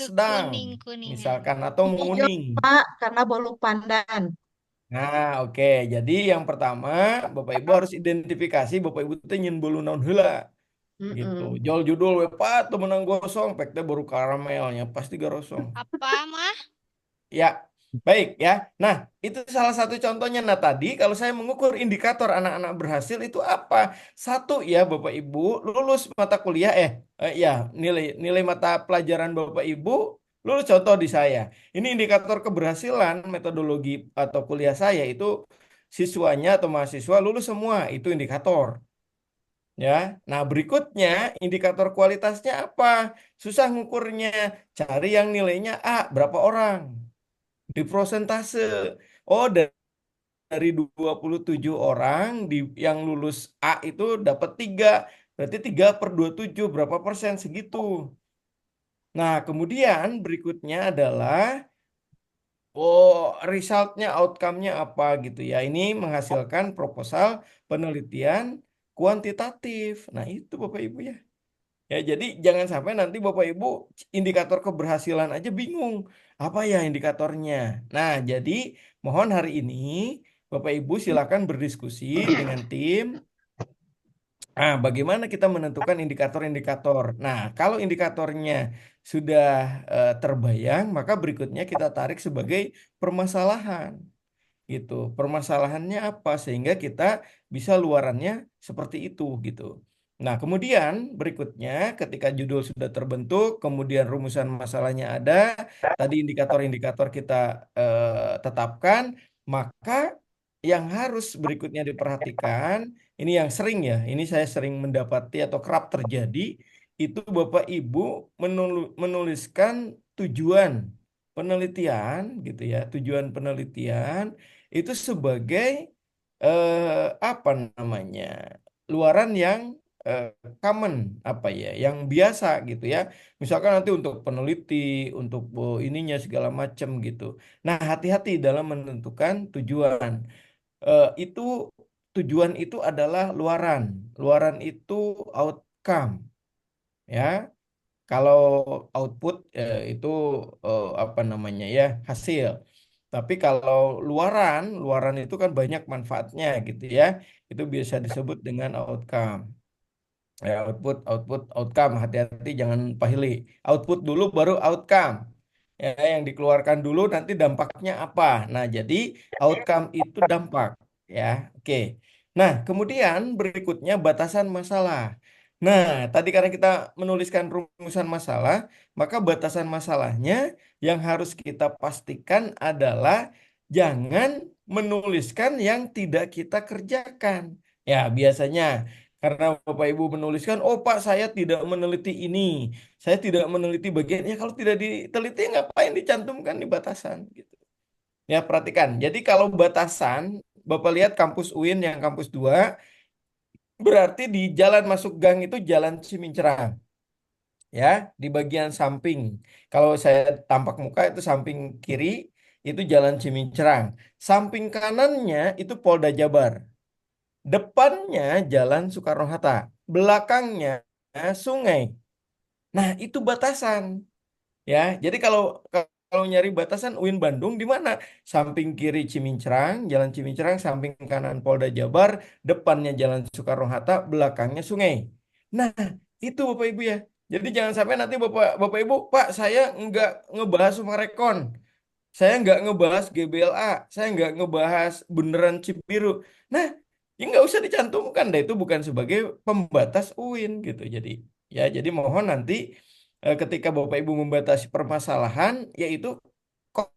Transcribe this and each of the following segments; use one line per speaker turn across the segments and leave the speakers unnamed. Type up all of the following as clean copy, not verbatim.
Ke
sedang,
kuning kuningan.
misalkan, atau
Hijau,
menguning.
Pak, karena bolu pandan.
Nah, oke. Jadi yang pertama, Bapak Ibu harus identifikasi Bapak Ibu teh nyen bolu naon heula gitu.
Mm-mm.
Jol judul we Pak teu meunang gosong, pek teh baru karamelnya pasti garosong.
Apa mah?
Ya, baik ya. Nah, itu salah satu contohnya. Nah, tadi kalau saya mengukur indikator anak-anak berhasil itu apa? Satu ya, Bapak Ibu, lulus mata kuliah ya, nilai nilai mata pelajaran Bapak Ibu lulus contoh di saya. Ini indikator keberhasilan metodologi atau kuliah saya itu siswanya atau mahasiswa lulus semua, itu indikator. Ya, nah berikutnya indikator kualitasnya apa? Susah ngukurnya. Cari yang nilainya A, berapa orang? Di prosentase. Oh, dari 27 orang yang lulus A itu dapat 3. Berarti 3 per 27 berapa persen segitu. Nah, kemudian berikutnya adalah resultnya, outcome-nya apa gitu ya. Ini menghasilkan proposal penelitian kuantitatif. Nah, itu Bapak Ibu ya. Ya, jadi jangan sampai nanti Bapak Ibu indikator keberhasilan aja bingung. Apa ya indikatornya? Nah, jadi mohon hari ini Bapak Ibu silakan berdiskusi dengan tim. Nah, bagaimana kita menentukan indikator-indikator? Nah, kalau indikatornya sudah terbayang, maka berikutnya kita tarik sebagai permasalahan gitu. Permasalahannya apa sehingga kita bisa luarannya seperti itu gitu. Nah, kemudian berikutnya ketika judul sudah terbentuk, kemudian rumusan masalahnya ada, tadi indikator-indikator kita tetapkan, maka yang harus berikutnya diperhatikan, ini yang sering ya, ini saya sering mendapati atau kerap terjadi, itu Bapak Ibu menuliskan tujuan penelitian gitu ya, tujuan penelitian itu sebagai apa namanya luaran yang eh, common apa ya yang biasa gitu ya misalkan nanti untuk peneliti untuk ininya segala macam gitu nah hati-hati dalam menentukan tujuan. Itu tujuan itu adalah luaran luaran itu outcome ya kalau output itu apa namanya ya hasil. Tapi kalau luaran, luaran itu kan banyak manfaatnya gitu ya. Itu bisa disebut dengan outcome. Ya, outcome. Hati-hati jangan pahili. Output dulu baru outcome. Ya, yang dikeluarkan dulu nanti dampaknya apa. Nah, jadi outcome itu dampak. Ya, oke. Nah, kemudian berikutnya batasan masalah. Nah, tadi karena kita menuliskan rumusan masalah, maka batasan masalahnya yang harus kita pastikan adalah jangan menuliskan yang tidak kita kerjakan. Ya, biasanya karena Bapak Ibu menuliskan, oh Pak saya tidak meneliti ini, saya tidak meneliti bagian, ya kalau tidak diteliti ngapain dicantumkan di batasan gitu. Ya perhatikan, jadi kalau batasan, Bapak lihat kampus UIN yang kampus 2 berarti di jalan masuk gang itu jalan Cimincerang, ya, di bagian samping. Kalau saya tampak muka itu samping kiri, itu jalan Cimincerang. Samping kanannya itu Polda Jabar. Depannya Jalan Soekarno-Hatta, belakangnya sungai. Nah, itu batasan, ya. Jadi kalau nyari batasan UIN Bandung di mana? Samping kiri Cimincrang, Jalan Cimincrang, samping kanan Polda Jabar, depannya Jalan Soekarno-Hatta, belakangnya sungai. Nah, itu Bapak Ibu ya. Jadi jangan sampai nanti Bapak Bapak Ibu, Pak, saya nggak ngebahas Sumarekon. Saya nggak ngebahas GBLA, saya nggak ngebahas beneran chip biru. Nah, ya nggak usah dicantumkan deh, itu bukan sebagai pembatas UIN gitu. Jadi mohon nanti ketika Bapak Ibu membatasi permasalahan, yaitu ko-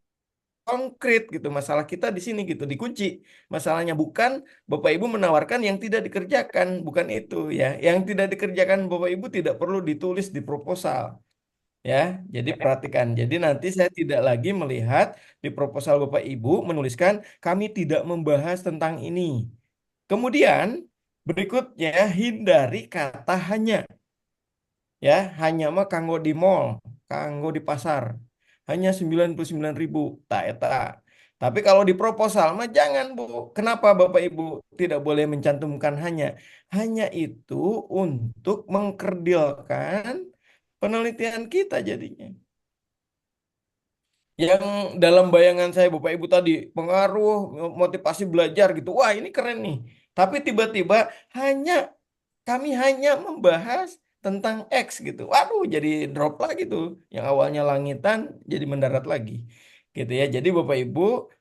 konkret gitu. Masalah kita di sini gitu, dikunci. Masalahnya bukan Bapak Ibu menawarkan yang tidak dikerjakan, bukan itu ya. Yang tidak dikerjakan Bapak Ibu tidak perlu ditulis di proposal. Ya, jadi perhatikan. Jadi nanti saya tidak lagi melihat di proposal Bapak Ibu menuliskan kami tidak membahas tentang ini. Kemudian berikutnya hindari kata hanya. Ya, hanya mah kanggo di mall, kanggo di pasar. Hanya 99.000. Tak eta. Tapi kalau di proposal mah jangan, Bu. Kenapa Bapak Ibu tidak boleh mencantumkan hanya? Hanya itu untuk mengkerdilkan penelitian kita jadinya. yang dalam bayangan saya Bapak Ibu tadi pengaruh motivasi belajar gitu. Wah, ini keren nih. Tapi tiba-tiba hanya kami hanya membahas tentang X gitu. Waduh, jadi drop lagi tuh. Yang awalnya langitan jadi mendarat lagi. Gitu ya. Jadi Bapak Ibu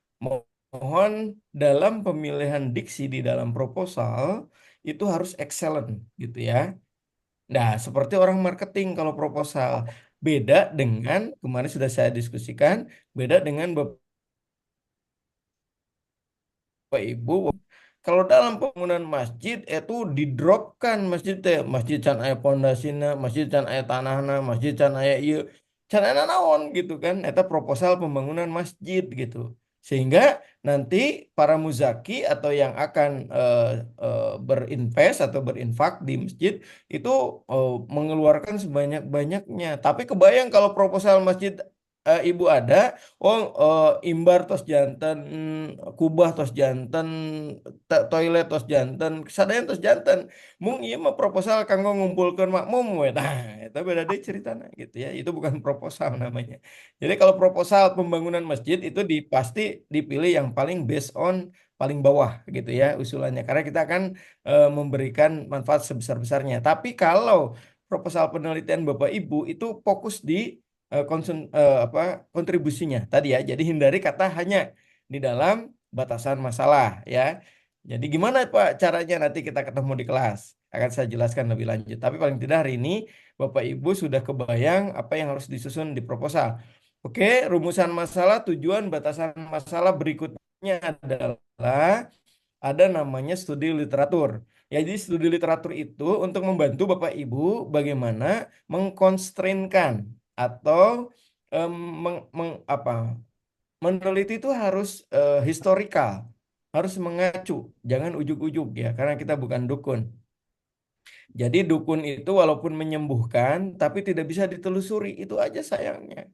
mohon dalam pemilihan diksi di dalam proposal itu harus excellent gitu ya. Nah, seperti orang marketing kalau proposal beda dengan kemarin sudah saya diskusikan, beda dengan Bapak Ibu, kalau dalam pembangunan masjid itu didropkan masjid teh, masjid can aya pondasina, masjid can aya tanahna, masjid can aya ieu, can aya naon gitu kan. Eta proposal pembangunan masjid gitu. Sehingga nanti para muzaki atau yang akan berinvest atau berinfak di masjid itu mengeluarkan sebanyak-banyaknya. Tapi kebayang kalau proposal masjid ibu ada, oh, imbar tos janten, kubah tos janten, toilet tos janten, kesadayan tos janten. Mung ieu mah proposal kanggo ngumpulkeun makmum we. Nah, eta beda deui ceritana gitu ya. Itu bukan proposal namanya. Jadi kalau proposal pembangunan masjid itu pasti dipilih yang paling based on paling bawah gitu ya usulannya. Karena kita akan memberikan manfaat sebesar-besarnya. Tapi kalau proposal penelitian Bapak Ibu itu fokus di apa kontribusinya tadi ya. Jadi hindari kata hanya di dalam batasan masalah ya. Jadi gimana Pak caranya nanti kita ketemu di kelas? Akan saya jelaskan lebih lanjut. Tapi paling tidak hari ini Bapak Ibu sudah kebayang apa yang harus disusun di proposal. Oke, rumusan masalah, tujuan, batasan masalah berikutnya adalah ada namanya studi literatur. Ya, jadi studi literatur itu untuk membantu Bapak Ibu bagaimana mengkonstrainkan atau em, apa meneliti itu harus historikal, harus mengacu, jangan ujuk-ujuk ya, karena kita bukan dukun. Jadi dukun itu walaupun menyembuhkan, tapi tidak bisa ditelusuri, itu aja sayangnya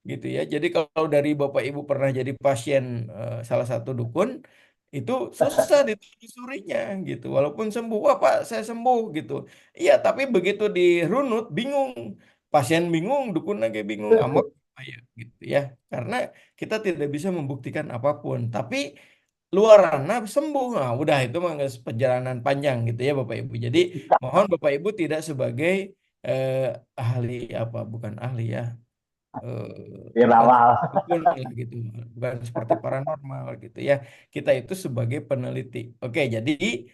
gitu ya. Jadi kalau dari Bapak Ibu pernah jadi pasien salah satu dukun, itu susah ditelusurinya gitu. Walaupun sembuh, wah Pak saya sembuh gitu. Iya, tapi begitu dirunut bingung. Pasien bingung, dukun lagi bingung, amok ya gitu ya. Karena kita tidak bisa membuktikan apapun. Tapi luarannya sembuh. Nah, udah itu mah geus perjalanan panjang gitu ya Bapak Ibu. Jadi mohon Bapak Ibu tidak sebagai eh, ahli apa bukan ahli ya bukan
Iramal.
seperti dukun lah gitu, bukan seperti paranormal gitu ya. Kita itu sebagai peneliti. Oke, jadi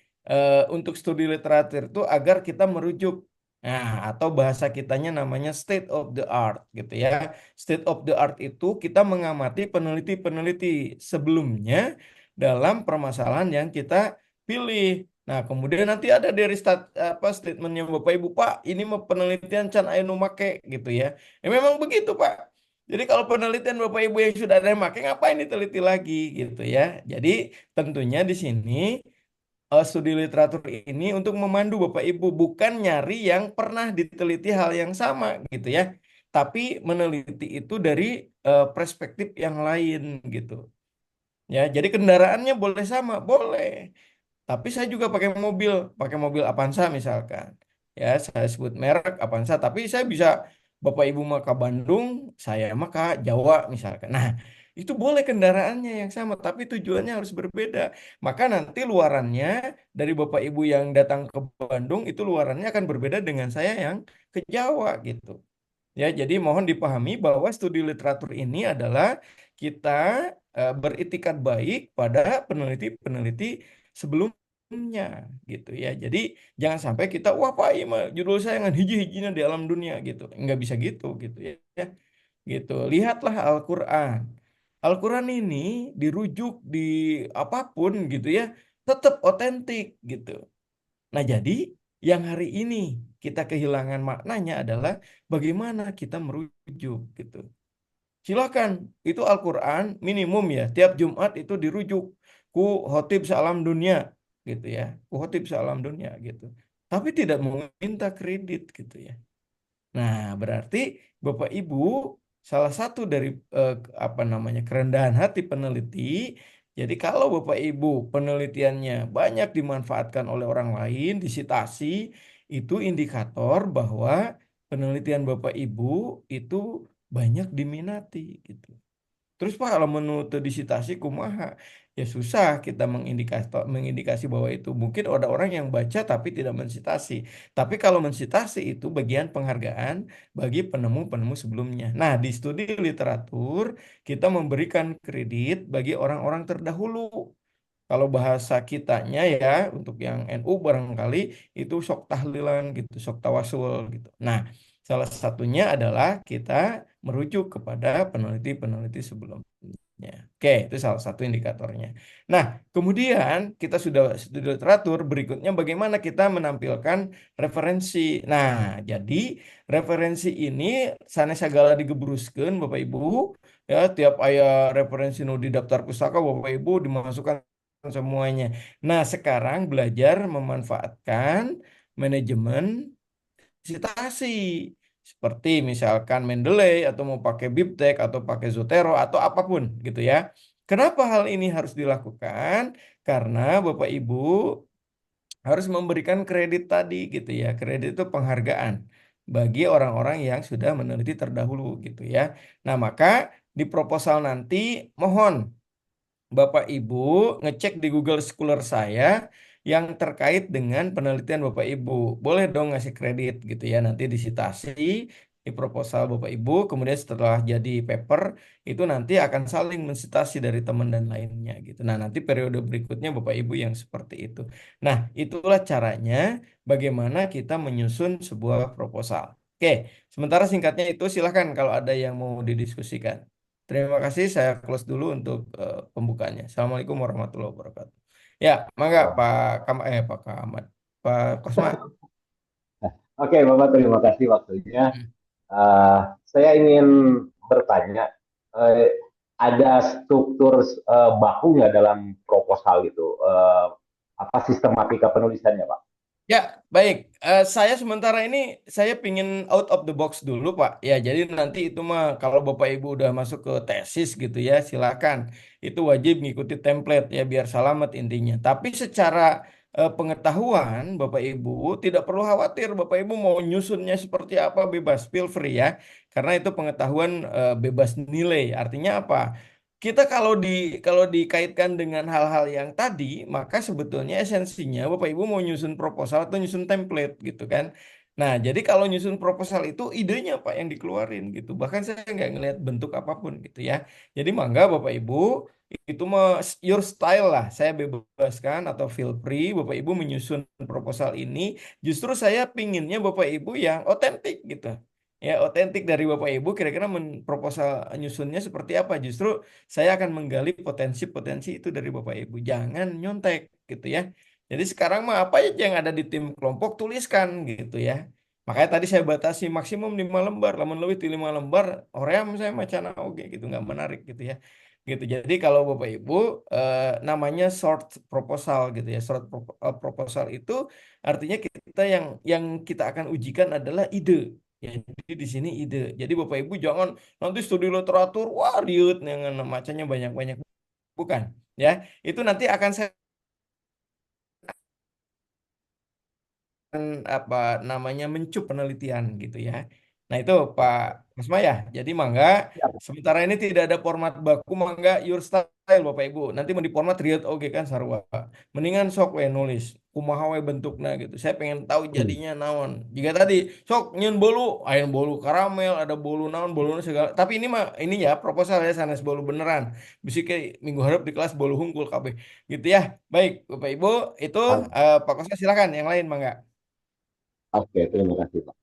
untuk studi literatur itu agar kita merujuk. Nah, atau bahasa kitanya namanya state of the art gitu ya. State of the art itu kita mengamati peneliti-peneliti sebelumnya dalam permasalahan yang kita pilih. Nah, kemudian nanti ada dari apa statementnya Bapak Ibu, Pak, ini mah penelitian can aya nu make gitu ya. Ya memang begitu, Pak. Jadi kalau penelitian Bapak Ibu yang sudah ada yang pakai, ngapain diteliti lagi gitu ya. Jadi tentunya di sini studi literatur ini untuk memandu Bapak Ibu, bukan nyari yang pernah diteliti hal yang sama gitu ya. Tapi meneliti itu dari perspektif yang lain gitu. Ya, jadi kendaraannya boleh sama, boleh. Tapi saya juga pakai mobil Avanza misalkan. Ya, saya sebut merek Avanza, tapi saya bisa Bapak Ibu mah ke Bandung, saya mah ke Jawa misalkan. Nah, itu boleh kendaraannya yang sama, tapi tujuannya harus berbeda. Maka nanti luarannya dari Bapak Ibu yang datang ke Bandung itu luarannya akan berbeda dengan saya yang ke Jawa gitu. Ya, jadi mohon dipahami bahwa studi literatur ini adalah kita beritikat baik pada peneliti-peneliti sebelumnya gitu ya. Jadi jangan sampai kita wah Pak ini mah judul saya ngan hiji-hijinya di alam dunia gitu. Nggak bisa gitu ya. Gitu. Lihatlah Al-Qur'an. Al-Qur'an ini dirujuk di apapun gitu ya, tetap otentik gitu. Nah, jadi yang hari ini kita kehilangan maknanya adalah bagaimana kita merujuk gitu. Silakan, itu Al-Qur'an minimum ya, tiap Jumat itu dirujuk ku khotib sealam dunia gitu ya. Ku khotib sealam dunia gitu. Tapi tidak meminta kredit gitu ya. Nah, berarti Bapak Ibu salah satu dari apa namanya kerendahan hati peneliti. Jadi kalau Bapak Ibu penelitiannya banyak dimanfaatkan oleh orang lain, disitasi, itu indikator bahwa penelitian Bapak Ibu itu banyak diminati gitu. Terus Pak kalau menu teu disitasi kumaha? Ya susah kita mengindikasi bahwa itu mungkin ada orang yang baca tapi tidak mensitasi. Tapi kalau mensitasi itu bagian penghargaan bagi penemu-penemu sebelumnya. Nah, di studi literatur kita memberikan kredit bagi orang-orang terdahulu. Kalau bahasa kitanya ya untuk yang NU barangkali itu sok tahlilan gitu, sok tawasul gitu. Nah, salah satunya adalah kita merujuk kepada peneliti-peneliti sebelumnya. Oke, itu salah satu indikatornya. Nah, kemudian kita sudah studi literatur, berikutnya bagaimana kita menampilkan referensi. Nah, jadi referensi ini sanes sagala digebruskeun Bapak Ibu, ya tiap aya referensi nu di daftar pustaka Bapak Ibu dimasukkan semuanya. Nah, sekarang belajar memanfaatkan manajemen citasi. Seperti misalkan Mendeley atau mau pakai Bibtek atau pakai Zotero atau apapun gitu ya. Kenapa hal ini harus dilakukan? Karena Bapak Ibu harus memberikan kredit tadi gitu ya. Kredit itu penghargaan bagi orang-orang yang sudah meneliti terdahulu gitu ya. Nah, maka di proposal nanti mohon Bapak Ibu ngecek di Google Scholar saya yang terkait dengan penelitian Bapak Ibu. Boleh dong ngasih kredit gitu ya. Nanti disitasi di proposal Bapak Ibu. Kemudian setelah jadi paper itu nanti akan saling mensitasi dari teman dan lainnya gitu. Nah, nanti periode berikutnya Bapak Ibu yang seperti itu. Nah, itulah caranya bagaimana kita menyusun sebuah proposal. Oke, sementara singkatnya itu silahkan kalau ada yang mau didiskusikan. Terima kasih, saya close dulu untuk pembukaannya. Assalamualaikum warahmatullahi wabarakatuh. Ya, mangga Pak Ahmad, Pak Kosma.
Oke, Bapak terima kasih waktunya.
Hmm.
Saya ingin bertanya, eh, ada struktur baku nggak dalam proposal itu? Apa sistematika penulisannya, Pak?
Ya, baik. Saya sementara ini saya pingin out of the box dulu, Pak. Ya, jadi nanti itu mah kalau Bapak Ibu udah masuk ke tesis gitu ya, silakan. Itu wajib ngikuti template ya biar selamat intinya. Tapi secara pengetahuan Bapak Ibu tidak perlu khawatir. Bapak Ibu mau nyusunnya seperti apa bebas, feel free ya. Karena itu pengetahuan bebas nilai. Artinya apa? Kita kalau dikaitkan dengan hal-hal yang tadi, maka sebetulnya esensinya Bapak Ibu mau nyusun proposal atau nyusun template gitu kan. Nah, jadi kalau nyusun proposal itu idenya Pak yang dikeluarin gitu. Bahkan saya nggak ngelihat bentuk apapun gitu ya. Jadi mangga Bapak Ibu itu mah your style lah. Saya bebaskan atau feel free Bapak Ibu menyusun proposal ini. Justru saya pinginnya Bapak Ibu yang otentik gitu. Ya, otentik dari Bapak Ibu kira-kira proposal nyusunnya seperti apa? Justru saya akan menggali potensi-potensi itu dari Bapak Ibu. Jangan nyontek gitu ya. Jadi sekarang mah apa aja yang ada di tim kelompok tuliskan gitu ya. Makanya tadi saya batasi maksimum 5 lembar, lamun lebih di 5 lembar, hoream saya macana oke gitu nggak menarik gitu ya. Gitu. Jadi kalau Bapak Ibu namanya short proposal gitu ya. Proposal itu artinya kita yang kita akan ujikan adalah ide. Ya, jadi di sini ide. Jadi Bapak Ibu jangan nanti studi literatur, wah riut, yang macamnya banyak-banyak. Bukan. Ya, itu nanti akan saya apa namanya mencup penelitian gitu ya. Nah itu Pak Asma ya. Jadi mangga
Siap.
sementara ini tidak ada format baku mangga your style Bapak Ibu. Nanti mau di format riat oke kan sarua. Mendingan sok we nulis kumaha we bentukna gitu. Saya pengen tahu jadinya naon. Jika tadi sok nyeun bolu, aya bolu karamel, ada bolu naon, bolu segala. Tapi ini mah ini ya proposal ya sanes bolu beneran. Bisa kayak minggu harap di kelas bolu hungkul kabeh. Gitu ya. Baik Bapak Ibu itu Pak Kosa silakan yang lain mangga.
Oke, terima kasih, Pak.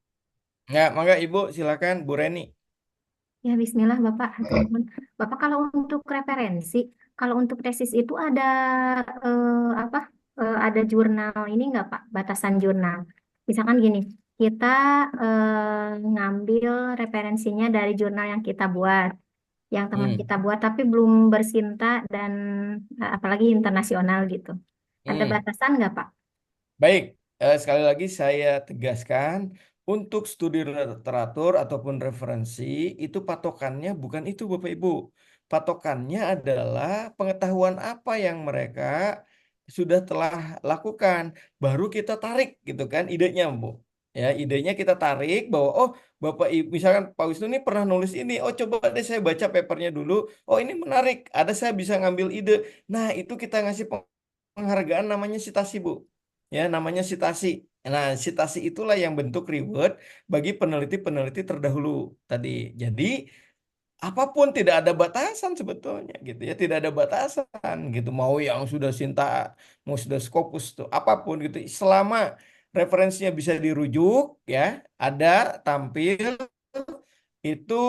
Ya, mangga Ibu silakan Bu Reni.
Ya, Bismillah Bapak. Hatur nuhun. Bapak kalau untuk referensi, kalau untuk tesis itu ada apa? Ada jurnal ini nggak Pak? Batasan jurnal. Misalkan gini, kita ngambil referensinya dari jurnal yang kita buat, yang teman
Hmm,
kita buat, tapi belum bersinta dan apalagi internasional gitu. Ada
hmm.
batasan nggak Pak?
Baik, sekali lagi saya tegaskan untuk studi literatur ataupun referensi itu patokannya bukan itu Bapak Ibu. Patokannya adalah pengetahuan apa yang mereka sudah telah lakukan. Baru kita tarik gitu kan idenya Bu. Ya, idenya kita tarik bahwa oh Bapak Ibu, misalkan Pak Wisnu ini pernah nulis ini, oh coba deh saya baca papernya dulu, oh ini menarik, ada saya bisa ngambil ide. Nah itu kita ngasih penghargaan namanya sitasi Bu, ya namanya sitasi. Nah sitasi itulah yang bentuk reward bagi peneliti-peneliti terdahulu tadi. Jadi apapun tidak ada batasan sebetulnya gitu ya, tidak ada batasan gitu, mau yang sudah Sinta, mau sudah Scopus tuh apapun gitu, selama referensinya bisa dirujuk ya, ada tampil, itu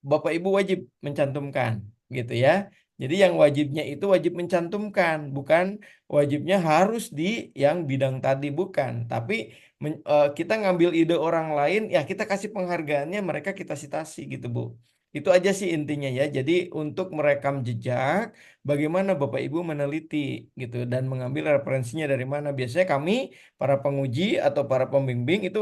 Bapak Ibu wajib mencantumkan gitu ya. Jadi yang wajibnya itu wajib mencantumkan, bukan wajibnya harus di yang bidang tadi, bukan. Tapi kita ngambil ide orang lain, ya kita kasih penghargaannya, mereka kita sitasi gitu Bu. Itu aja sih intinya ya. Jadi untuk merekam jejak, bagaimana Bapak Ibu meneliti gitu dan mengambil referensinya dari mana. Biasanya kami para penguji atau para pembimbing itu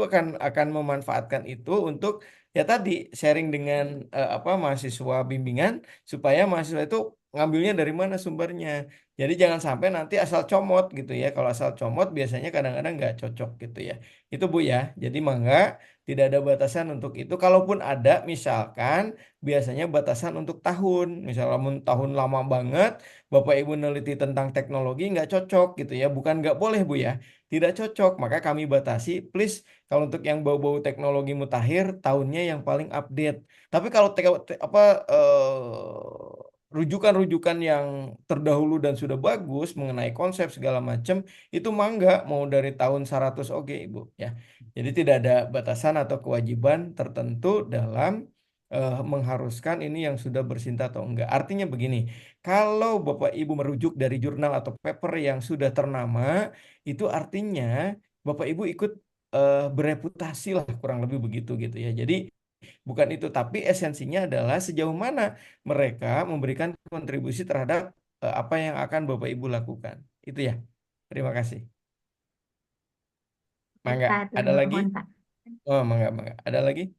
akan memanfaatkan itu untuk ya tadi sharing dengan apa mahasiswa bimbingan supaya mahasiswa itu ngambilnya dari mana sumbernya. Jadi jangan sampai nanti asal comot gitu ya. Kalau asal comot biasanya kadang-kadang nggak cocok gitu ya. Itu Bu ya. Jadi mangga tidak ada batasan untuk itu. Kalaupun ada misalkan biasanya batasan untuk tahun. Misalnya tahun lama banget Bapak Ibu neliti tentang teknologi nggak cocok gitu ya. Bukan nggak boleh Bu ya. Tidak cocok. Maka kami batasi please kalau untuk yang bau-bau teknologi mutakhir, tahunnya yang paling update. Tapi kalau rujukan-rujukan yang terdahulu dan sudah bagus mengenai konsep segala macam, itu mangga mau dari tahun 100 oke Ibu ya. Jadi tidak ada batasan atau kewajiban tertentu dalam mengharuskan ini yang sudah bersinta atau enggak. Artinya begini, kalau Bapak Ibu merujuk dari jurnal atau paper yang sudah ternama, itu artinya Bapak Ibu ikut bereputasi lah kurang lebih begitu gitu ya. Jadi bukan itu, tapi esensinya adalah sejauh mana mereka memberikan kontribusi terhadap apa yang akan Bapak Ibu lakukan. Itu ya. Terima kasih.
Baik,
Mangga,
Pak,
ada lagi?
mohon Pak.
Oh, mangga, mangga. Ada lagi?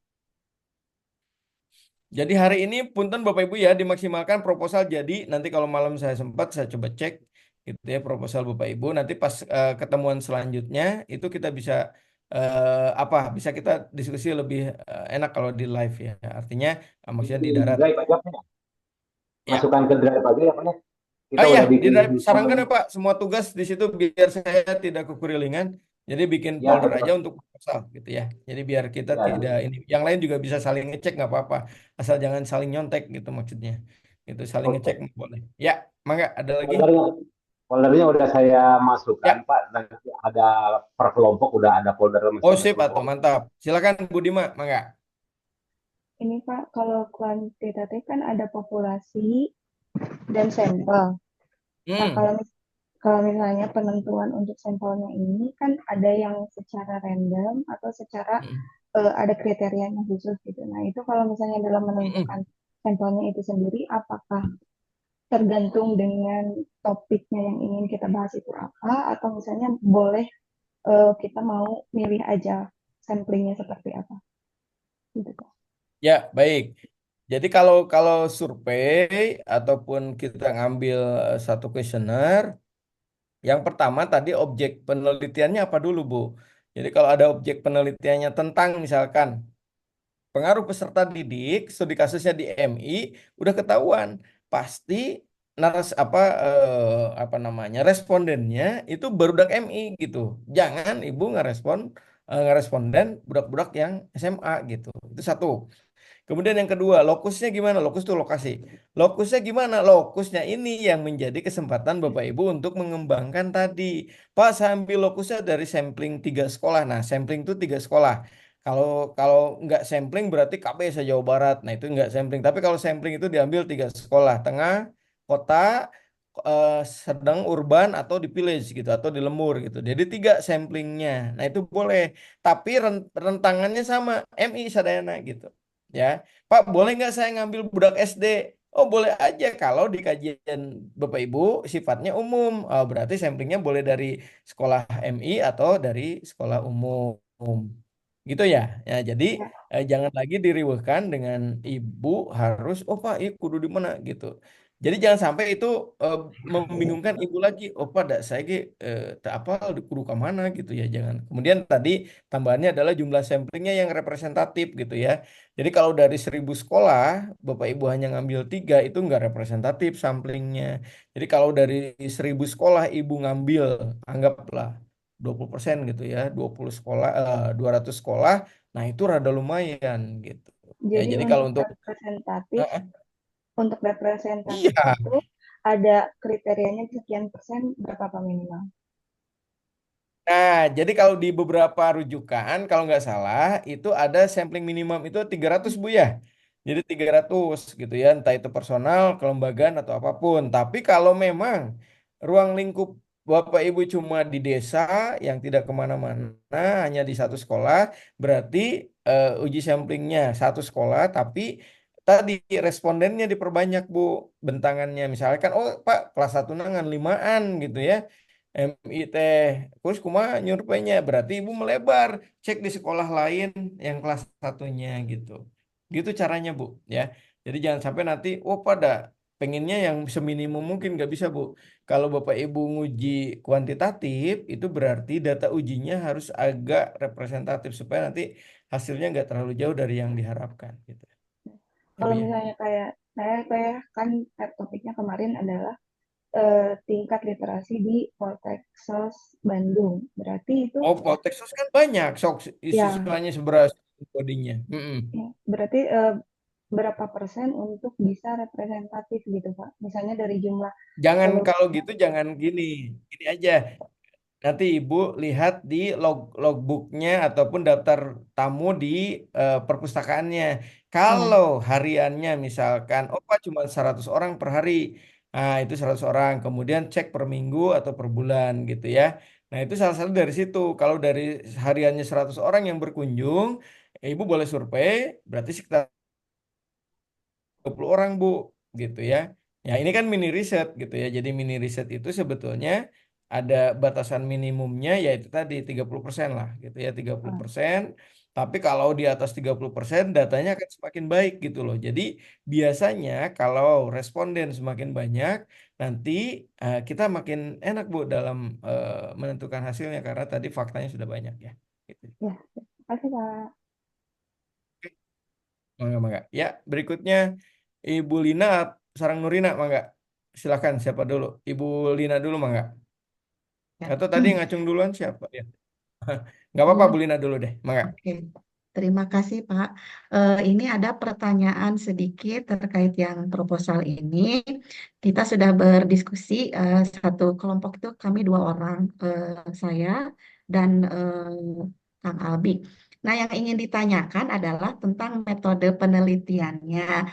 Jadi hari ini punten Bapak Ibu ya dimaksimalkan proposal jadi nanti kalau malam saya sempat saya coba cek gitu ya proposal Bapak Ibu nanti pas ketemuan selanjutnya itu kita bisa apa bisa kita diskusi lebih enak kalau di live ya artinya maksudnya di
Di
darat
drive aja Pak.
ya.
Masukkan ke drive aja ya Pak ya. Kita
Ah ya
udah
di
bikin
drive sarankan
folder.
ya Pak semua tugas di situ biar saya tidak kekurilingan jadi bikin
Ya
folder aja
betul.
untuk proposal gitu ya jadi biar kita tidak
Ya.
ini yang lain juga bisa saling ngecek nggak apa-apa asal jangan saling nyontek gitu maksudnya itu saling ngecek
Oke.
boleh ya mangga ada lagi
Foldernya, foldernya udah saya masukkan
ya
Pak. Nanti ada per kelompok udah ada folder
oh
masing-masing
sip atau
kelompok.
mantap silakan Bu Dima mangga.
Ini Pak, kalau kuantitatif kan ada populasi dan sampel. Nah,
Hmm.
kalau misalnya penentuan untuk sampelnya ini kan ada yang secara random atau secara
Hmm.
ada kriterianya khusus gitu. Nah, itu kalau misalnya dalam
Hmm.
menentukan sampelnya itu sendiri, apakah tergantung dengan topiknya yang ingin kita bahas itu apa, atau misalnya boleh kita mau milih aja samplingnya seperti apa, gitu Pak.
Ya baik jadi kalau survei ataupun kita ngambil satu kuesioner. Yang pertama tadi objek penelitiannya apa dulu, Bu? Jadi kalau ada objek penelitiannya tentang misalkan pengaruh peserta didik, studi kasusnya di MI, udah ketahuan pasti apa namanya respondennya itu barudak MI gitu. Jangan Ibu ngeresponden budak-budak yang SMA gitu. Itu satu. Kemudian yang kedua, lokusnya gimana? Lokus itu lokasi. Lokusnya gimana? Lokusnya ini yang menjadi kesempatan Bapak Ibu untuk mengembangkan tadi. Pak, saya ambil lokusnya dari sampling 3 sekolah. Nah, sampling itu 3 sekolah. Kalau kalau nggak sampling berarti KB se Jawa Barat. Nah, itu nggak sampling. Tapi kalau sampling itu diambil 3 sekolah. Tengah, kota, eh, sedang urban atau di village gitu atau di lembur gitu. Jadi 3 samplingnya. Nah, itu boleh. Tapi rentangannya sama MI Sadayana gitu. Ya, Pak, boleh nggak saya ngambil budak SD? Oh, boleh aja kalau di kajian Bapak Ibu sifatnya umum. Oh, berarti samplingnya boleh dari sekolah MI atau dari sekolah umum. Gitu ya. Ya, jadi
Ya,
jangan lagi diriwehkan dengan ibu harus, oh Pak, kudu di mana gitu. Jadi jangan sampai itu membingungkan ibu lagi. Oh, pada saya tak apa di kudu ke mana gitu ya. Jangan. Kemudian tadi tambahannya adalah jumlah samplingnya yang representatif gitu ya. Jadi kalau dari 1.000 sekolah, Bapak Ibu hanya ngambil 3, itu nggak representatif samplingnya. Jadi kalau dari 1.000 sekolah Ibu ngambil, anggaplah 20% gitu ya, 20 sekolah, 200 sekolah, nah itu rada lumayan gitu. Ya,
Jadi
jadi kalau untuk
untuk representatif
iya.
itu ada kriterianya sekian persen berapa Pak minimal?
Nah, jadi kalau di beberapa rujukan, kalau nggak salah, itu ada sampling minimum itu 300 Bu ya. Jadi 300 gitu ya, entah itu personal, kelembagaan, atau apapun. Tapi kalau memang ruang lingkup Bapak Ibu cuma di desa yang tidak kemana-mana, hanya di satu sekolah, berarti uji samplingnya satu sekolah, tapi tadi respondennya diperbanyak Bu, bentangannya. Misalkan, oh Pak, kelas 1 nangan 5-an gitu ya. MI teh terus kumaha nyurveinya berarti ibu melebar cek di sekolah lain yang kelas satunya gitu caranya Bu ya. Jadi jangan sampai nanti oh pada pengennya yang seminimum mungkin nggak bisa Bu. Kalau Bapak Ibu nguji kuantitatif itu berarti data ujinya harus agak representatif supaya nanti hasilnya nggak terlalu jauh dari yang diharapkan gitu ya Bu
Kalau
ya.
misalnya kayak saya kan topiknya kemarin adalah tingkat literasi di Poltekkes Bandung. Berarti itu
Oh, kalau Texas kan banyak sok
ya,
siswanya seberas codingnya.
ya, berarti berapa persen untuk bisa representatif gitu Pak? Misalnya dari jumlah
Jangan
seluruh.
kalau gitu jangan gini. Gini aja. Nanti Ibu lihat di logbooknya ataupun daftar tamu di perpustakaannya.
Ya,
Kalau hariannya misalkan oh Pak cuma 100 orang per hari. Nah, itu 100 orang. Kemudian cek per minggu atau per bulan gitu ya. Nah, itu salah satu dari situ. Kalau dari hariannya 100 orang yang berkunjung, Ibu boleh survei, berarti sekitar 20 orang Bu gitu ya. Ya ini kan mini riset gitu ya. Jadi mini riset itu sebetulnya ada batasan minimumnya yaitu tadi 30% lah gitu ya 30%. Tapi kalau di atas 30% datanya akan semakin baik gitu loh. Jadi biasanya kalau responden semakin banyak nanti kita makin enak Bu dalam menentukan hasilnya karena tadi faktanya sudah banyak ya. Gitu.
ya, makasih Pak.
Mangga, mangga. Ya, berikutnya Ibu Lina Sarang Nurina, mangga. Silakan siapa dulu? Ibu Lina dulu, mangga.
Ya.
Atau tadi ngacung duluan siapa ya? Nggak apa-apa,
Oh,
Bu Lina dulu deh, mangga.
oke. Terima kasih, Pak. Ini ada pertanyaan sedikit terkait yang proposal ini. Kita sudah berdiskusi, satu kelompok itu kami 2 orang, saya dan Kang Albi. Nah, yang ingin ditanyakan adalah tentang metode penelitiannya.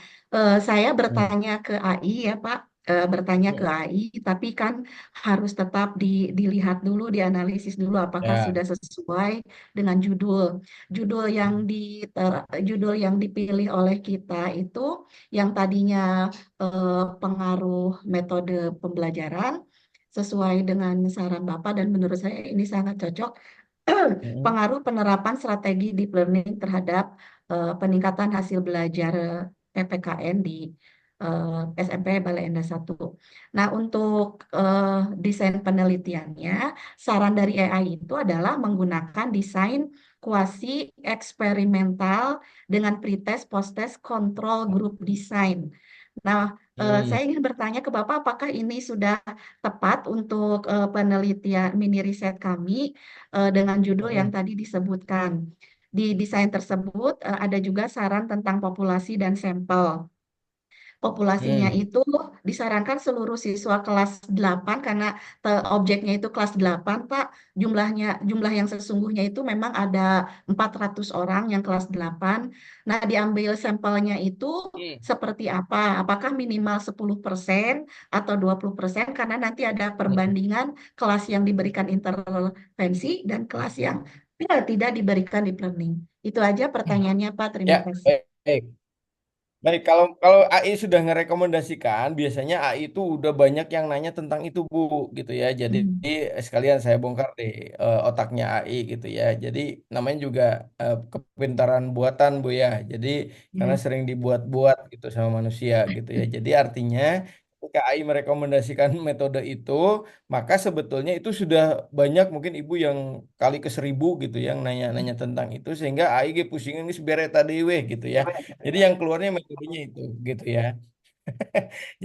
Saya
Hmm.
bertanya ke AI ya, Pak. Bertanya ke
Hmm.
AI, tapi kan harus tetap dilihat dulu, dianalisis dulu apakah
Ya.
sudah sesuai dengan judul. Judul yang judul yang dipilih oleh kita itu yang tadinya pengaruh metode pembelajaran sesuai dengan saran Bapak dan menurut saya ini sangat cocok.
Hmm.
Pengaruh penerapan strategi deep learning terhadap peningkatan hasil belajar PPKN di SMP Balai Endah 1. Nah, untuk desain penelitiannya, saran dari AI itu adalah menggunakan desain kuasi eksperimental dengan pretest, posttest, control group design. Nah,
Hmm.
saya ingin bertanya ke Bapak, apakah ini sudah tepat untuk penelitian mini riset kami dengan judul yang
Hmm.
tadi disebutkan? Di desain tersebut ada juga saran tentang populasi dan sampel. Populasinya
Hmm.
itu disarankan seluruh siswa kelas 8 karena objeknya itu kelas 8, Pak. Jumlah yang sesungguhnya itu memang ada 400 orang yang kelas 8. Nah, diambil sampelnya itu
Hmm.
seperti apa? Apakah minimal 10% atau 20%? Karena nanti ada
Hmm.
perbandingan kelas yang diberikan intervensi dan kelas yang tidak diberikan deep learning. Itu aja pertanyaannya, Pak. Terima
Ya,
kasih.
baik. Baik. Baik, kalau AI sudah ngerekomendasikan, biasanya AI itu udah banyak yang nanya tentang itu, Bu, gitu ya. Jadi
Hmm.
sekalian saya bongkar deh otaknya AI gitu ya. Jadi namanya juga kepintaran buatan, Bu ya. Jadi karena
Ya.
sering dibuat-buat gitu sama manusia gitu ya. Jadi artinya ketika AI merekomendasikan metode itu, maka sebetulnya itu sudah banyak mungkin ibu yang kali ke 1000 gitu yang nanya-nanya tentang itu sehingga AI ge pusing ini sebereta dewe gitu ya. Jadi yang keluarnya metodenya itu gitu ya.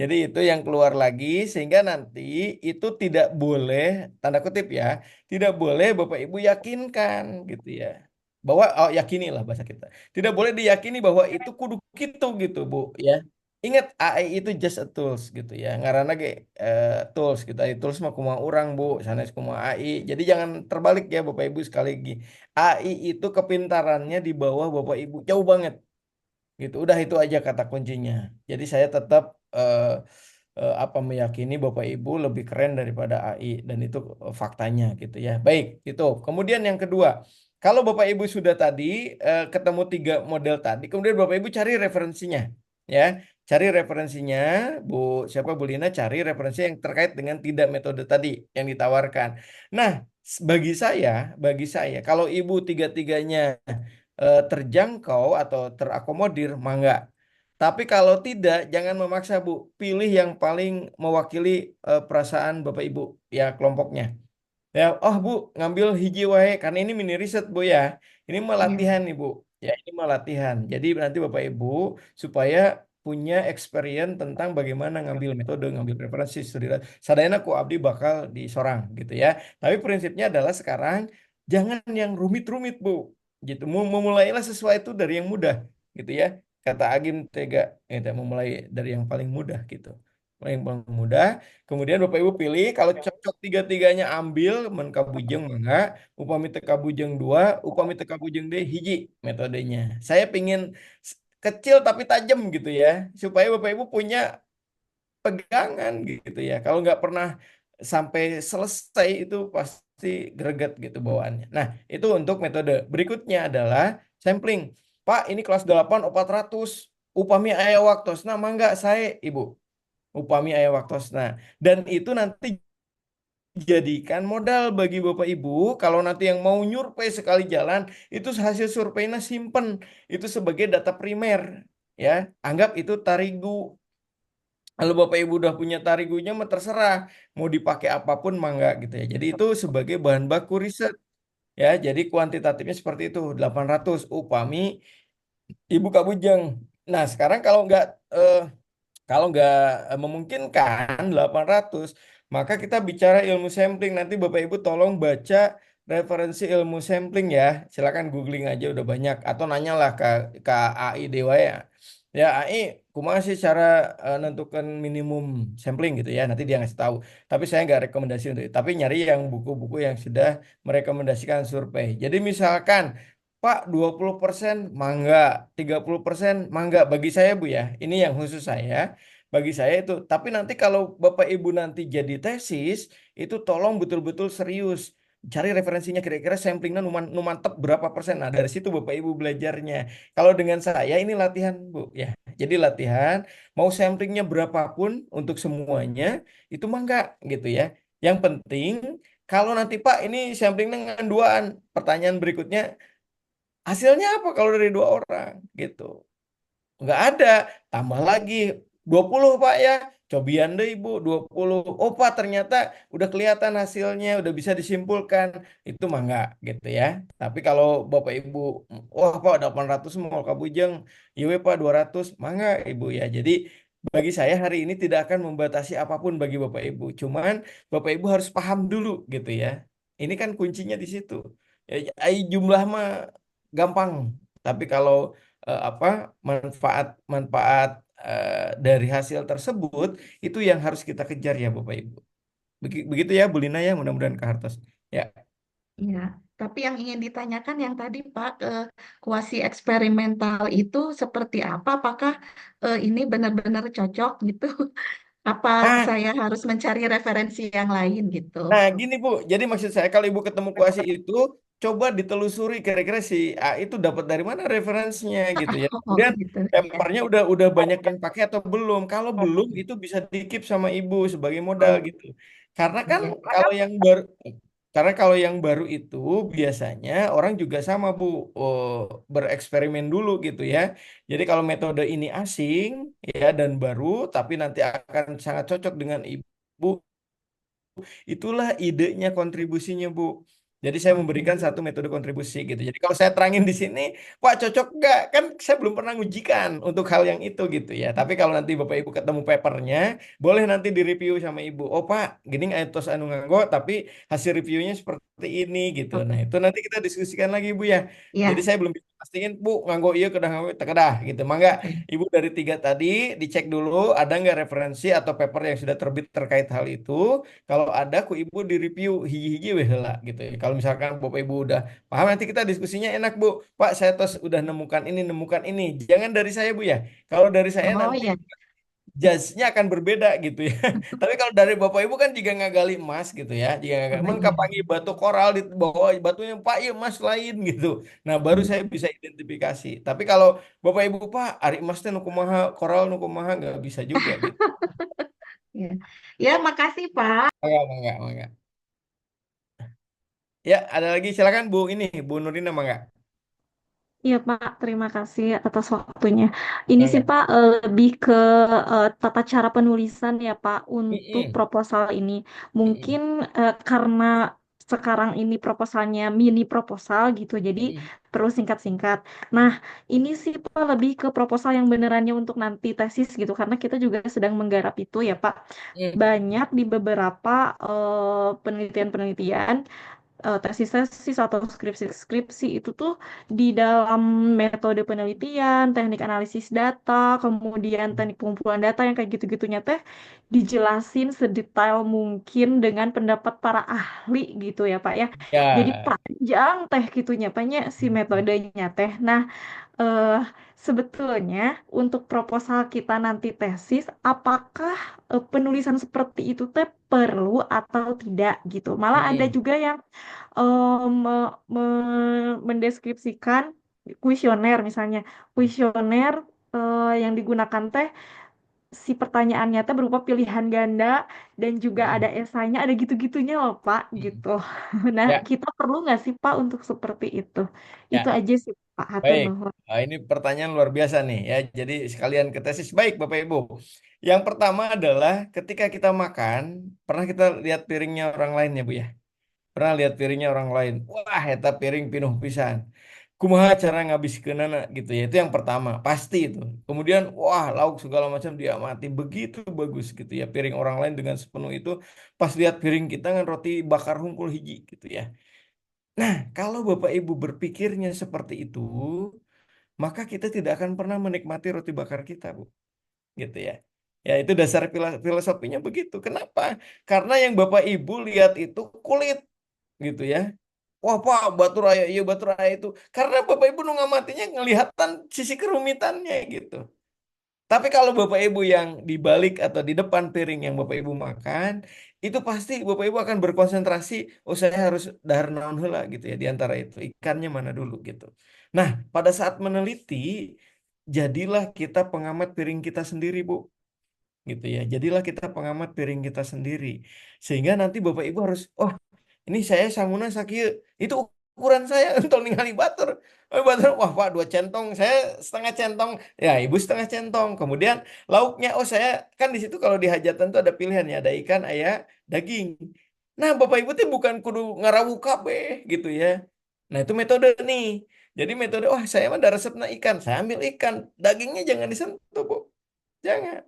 Jadi itu yang keluar lagi sehingga nanti itu tidak boleh tanda kutip ya, tidak boleh Bapak Ibu yakinkan gitu ya. Bahwa yakinilah bahasa kita. Tidak boleh diyakini bahwa itu kudu gitu Bu ya. Ingat AI itu just a tools gitu ya. Ngaranna ge tools gitu. Tools mah kumaha urang Bu, sanes kumaha AI. Jadi jangan terbalik ya Bapak Ibu sekali lagi. AI itu kepintarannya di bawah Bapak Ibu jauh banget gitu. Udah itu aja kata kuncinya. Jadi saya tetap apa meyakini Bapak Ibu lebih keren daripada AI dan itu faktanya gitu ya. Baik, itu. Kemudian yang kedua, kalau Bapak Ibu sudah tadi ketemu 3 model tadi, kemudian Bapak Ibu cari referensinya ya. Cari referensinya, Bu siapa Bu Lina cari referensi yang terkait dengan tidak metode tadi yang ditawarkan. Nah, bagi saya kalau Ibu tiga-tiganya terjangkau atau terakomodir, mangga. Tapi kalau tidak, jangan memaksa Bu. Pilih yang paling mewakili perasaan Bapak Ibu, ya kelompoknya. Ya, oh Bu, ngambil hiji wae karena ini mini riset Bu ya. Ini mah
Iya.
latihan nih Bu. Ya, ini mah latihan. Jadi nanti Bapak Ibu supaya punya experience tentang bagaimana ngambil metode, ngambil referensi, studi. Sadayana ku abdi bakal disorang gitu ya. Tapi prinsipnya adalah sekarang jangan yang rumit-rumit Bu. Gitu. Memulailah sesuatu dari yang mudah gitu ya. Kata Agim Tega, memulai dari yang paling mudah gitu. Yang paling mudah. Kemudian Bapak Ibu pilih kalau cocok tiga-tiganya ambil men kabujeng mangga, upami teu kabujeng 2, upami teu kabujeng deh hiji metodenya. Saya pingin kecil tapi tajam gitu ya, supaya Bapak Ibu punya pegangan gitu ya. Kalau nggak pernah sampai selesai itu pasti greget gitu bawaannya. Nah, itu untuk metode. Berikutnya adalah sampling. Pak, ini kelas 8 400 upami aya waktosna mangga saya Ibu. Upami aya waktosna. Dan itu nanti jadikan modal bagi Bapak Ibu kalau nanti yang mau nyurvei sekali jalan itu hasil surveinya simpen itu sebagai data primer ya anggap itu tarigu kalau Bapak Ibu udah punya tarigunya mah terserah mau dipakai apapun mangga gitu ya jadi itu sebagai bahan baku riset ya jadi kuantitatifnya seperti itu 800 upami Ibu Kabujang. Nah sekarang kalau nggak memungkinkan 800, maka kita bicara ilmu sampling. Nanti Bapak Ibu tolong baca referensi ilmu sampling ya. Silakan googling aja udah banyak atau nanyalah ke AI Dewa ya. Ya AI, kumaha sih cara nentukan minimum sampling gitu ya. Nanti dia ngasih tahu. Tapi saya nggak rekomendasi untuk itu. Tapi nyari yang buku-buku yang sudah merekomendasikan survei. Jadi misalkan Pak 20% mangga, 30% mangga bagi saya Bu ya. Ini yang khusus saya. Bagi saya itu. Tapi nanti kalau Bapak Ibu nanti jadi tesis, itu tolong betul-betul serius. Cari referensinya kira-kira samplingnya numantep berapa persen. Nah dari situ Bapak Ibu belajarnya. Kalau dengan saya ini latihan Bu ya. Jadi latihan mau samplingnya berapapun untuk semuanya itu mangga gitu ya. Yang penting kalau nanti Pak ini samplingnya nganduan. Pertanyaan berikutnya hasilnya apa kalau dari 2 orang gitu? Nggak ada. Tambah lagi 20 Pak ya. Cobian deh Ibu 20. Oh Pak ternyata udah kelihatan hasilnya, udah bisa disimpulkan. Itu mah nggak gitu ya. Tapi kalau Bapak Ibu, wah Pak 800 mau kabujeng, iya Pak 200, mah nggak Ibu ya. Jadi bagi saya hari ini tidak akan membatasi apapun bagi Bapak Ibu. Cuman Bapak Ibu harus paham dulu gitu ya. Ini kan kuncinya di situ. Ya, jumlah mah gampang. Tapi kalau apa manfaat-manfaat dari hasil tersebut itu yang harus kita kejar ya Bapak Ibu. Begitu ya Bu Lina ya, mudah-mudahan ke Hartos. Ya.
Iya, tapi yang ingin ditanyakan yang tadi Pak, kuasi eksperimental itu seperti apa? Apakah ini benar-benar cocok gitu? Apa
Nah,
saya harus mencari referensi yang lain gitu?
nah gini Bu, jadi maksud saya kalau Ibu ketemu kuasi itu coba ditelusuri kira-kira si A itu dapat dari mana referensinya gitu ya.
Oh
Kemudian
gitu, iya.
papernya udah banyak yang pakai atau belum? Kalau belum itu bisa di-keep sama Ibu sebagai modal gitu. Karena kan
Iya.
kalau yang baru Karena kalau yang baru itu biasanya orang juga sama Bu, bereksperimen dulu gitu ya. Jadi kalau metode ini asing ya dan baru, tapi nanti akan sangat cocok dengan Ibu, itulah idenya kontribusinya, Bu. Jadi saya memberikan satu metode kontribusi gitu. Jadi kalau saya terangin di sini, Pak cocok nggak? Kan saya belum pernah ngujikan untuk hal yang itu gitu ya. Tapi kalau nanti Bapak Ibu ketemu papernya, boleh nanti direview sama Ibu. Oh Pak, gini aetos anu nganggo, tapi hasil reviewnya seperti ini gitu. Nah
Oke.
itu nanti kita diskusikan lagi Bu ya. Jadi
Ya,
saya belum bisa pastiin Bu nganggo iya kedah nganggo teu kedah gitu. Mangga
oke.
Ibu dari tiga tadi dicek dulu ada nggak referensi atau paper yang sudah terbit terkait hal itu. Kalau ada ku ibu di review hiji-hiji weh heula gitu ya. Kalau misalkan Bapak Ibu udah paham nanti kita diskusinya enak Bu. Pak saya tos udah nemukan ini. Jangan dari saya Bu ya. Kalau dari saya
Oh
nanti
ya.
judge-nya akan berbeda gitu ya. Tapi kalau dari Bapak Ibu kan juga ngagali emas gitu ya. Jika ngagali,
Oh
emang
iya.
kapangi batu koral di bawah batunya Pak iya emas lain gitu. Nah baru saya bisa identifikasi. Tapi kalau Bapak Ibu Pak ari emas teh nu kumaha, koral nu kumaha nggak bisa juga gitu.
Ya. Ya, makasih Pak.
Enggak. Ya, ada lagi silakan Bu ini Bu Nurina mangga.
Iya Pak, terima kasih atas waktunya. Ini sih
Mangga.
Pak lebih ke tata cara penulisan ya Pak untuk
Mm-mm.
proposal ini.
Mm-mm.
Mungkin karena sekarang ini proposalnya mini proposal gitu, jadi
Mm-mm.
perlu singkat-singkat. Nah, ini sih Pak lebih ke proposal yang benerannya untuk nanti tesis gitu, karena kita juga sedang menggarap itu ya Pak.
Mm.
Banyak di beberapa penelitian-penelitian tesis-tesis atau skripsi-skripsi itu tuh di dalam metode penelitian, teknik analisis data, kemudian teknik pengumpulan data yang kayak gitu-gitunya teh dijelasin sedetail mungkin dengan pendapat para ahli gitu ya Pak ya. Jadi
Ya.
panjang teh gitunya Paknya si metodenya teh. Nah, eh sebetulnya untuk proposal kita nanti tesis, apakah penulisan seperti itu teh perlu atau tidak gitu. Malah ada
Mm-mm.
juga yang mendeskripsikan kuesioner misalnya. Kuesioner yang digunakan teh si pertanyaannya teh berupa pilihan ganda dan juga ada
Mm-mm.
esainya, ada gitu-gitunya loh Pak
Mm-mm.
gitu. Nah,
Ya,
kita perlu nggak sih Pak untuk seperti itu? Itu
ya.
aja sih Pak, hatur
Baik.
nuhun.
Nah, ini pertanyaan luar biasa nih ya. Jadi sekalian ke tesis. Baik, Bapak Ibu. Yang pertama adalah ketika kita makan, pernah kita lihat piringnya orang lain ya, Bu ya? Pernah lihat piringnya orang lain. Wah, eta piring pinuh pisan. Kumaha cara ngabiskeunana gitu ya. Itu yang pertama, pasti itu. Kemudian, wah, lauk segala macam diamati begitu bagus gitu ya. Piring orang lain dengan sepenuh itu, pas lihat piring kita kan roti bakar hungkul hiji gitu ya. Nah, kalau Bapak Ibu berpikirnya seperti itu, maka kita tidak akan pernah menikmati roti bakar kita, Bu. Gitu ya. Ya, itu dasar filosofinya begitu. Kenapa? Karena yang Bapak Ibu lihat itu kulit gitu ya. Wah Pak, batur aya iya batur aya itu. Karena Bapak Ibu nu ngamatinya ngelihatan sisi kerumitannya gitu. Tapi kalau Bapak Ibu yang di balik atau di depan piring yang Bapak Ibu makan, itu pasti Bapak Ibu akan berkonsentrasi, oh saya harus dahar naon heula gitu ya di antara itu. Ikannya mana dulu gitu. Nah, pada saat meneliti, jadilah kita pengamat piring kita sendiri, Bu. Gitu ya. Jadilah kita pengamat piring kita sendiri. Sehingga nanti Bapak Ibu harus, oh ini saya sanguna sakieu. Itu ukuran saya untuk ningali batur. Oh, batur, wah Pak 2 centong, saya setengah centong. Ya, Ibu setengah centong. Kemudian lauknya, oh saya kan di situ kalau di hajatan tuh ada pilihannya, ada ikan, ayam, daging. Nah, Bapak Ibu tuh bukan kudu ngarawu kabeh gitu ya. Nah, itu metode nih. Jadi metode, wah saya mah ada resepnya ikan, saya ambil ikan, dagingnya jangan disentuh, Bu. Jangan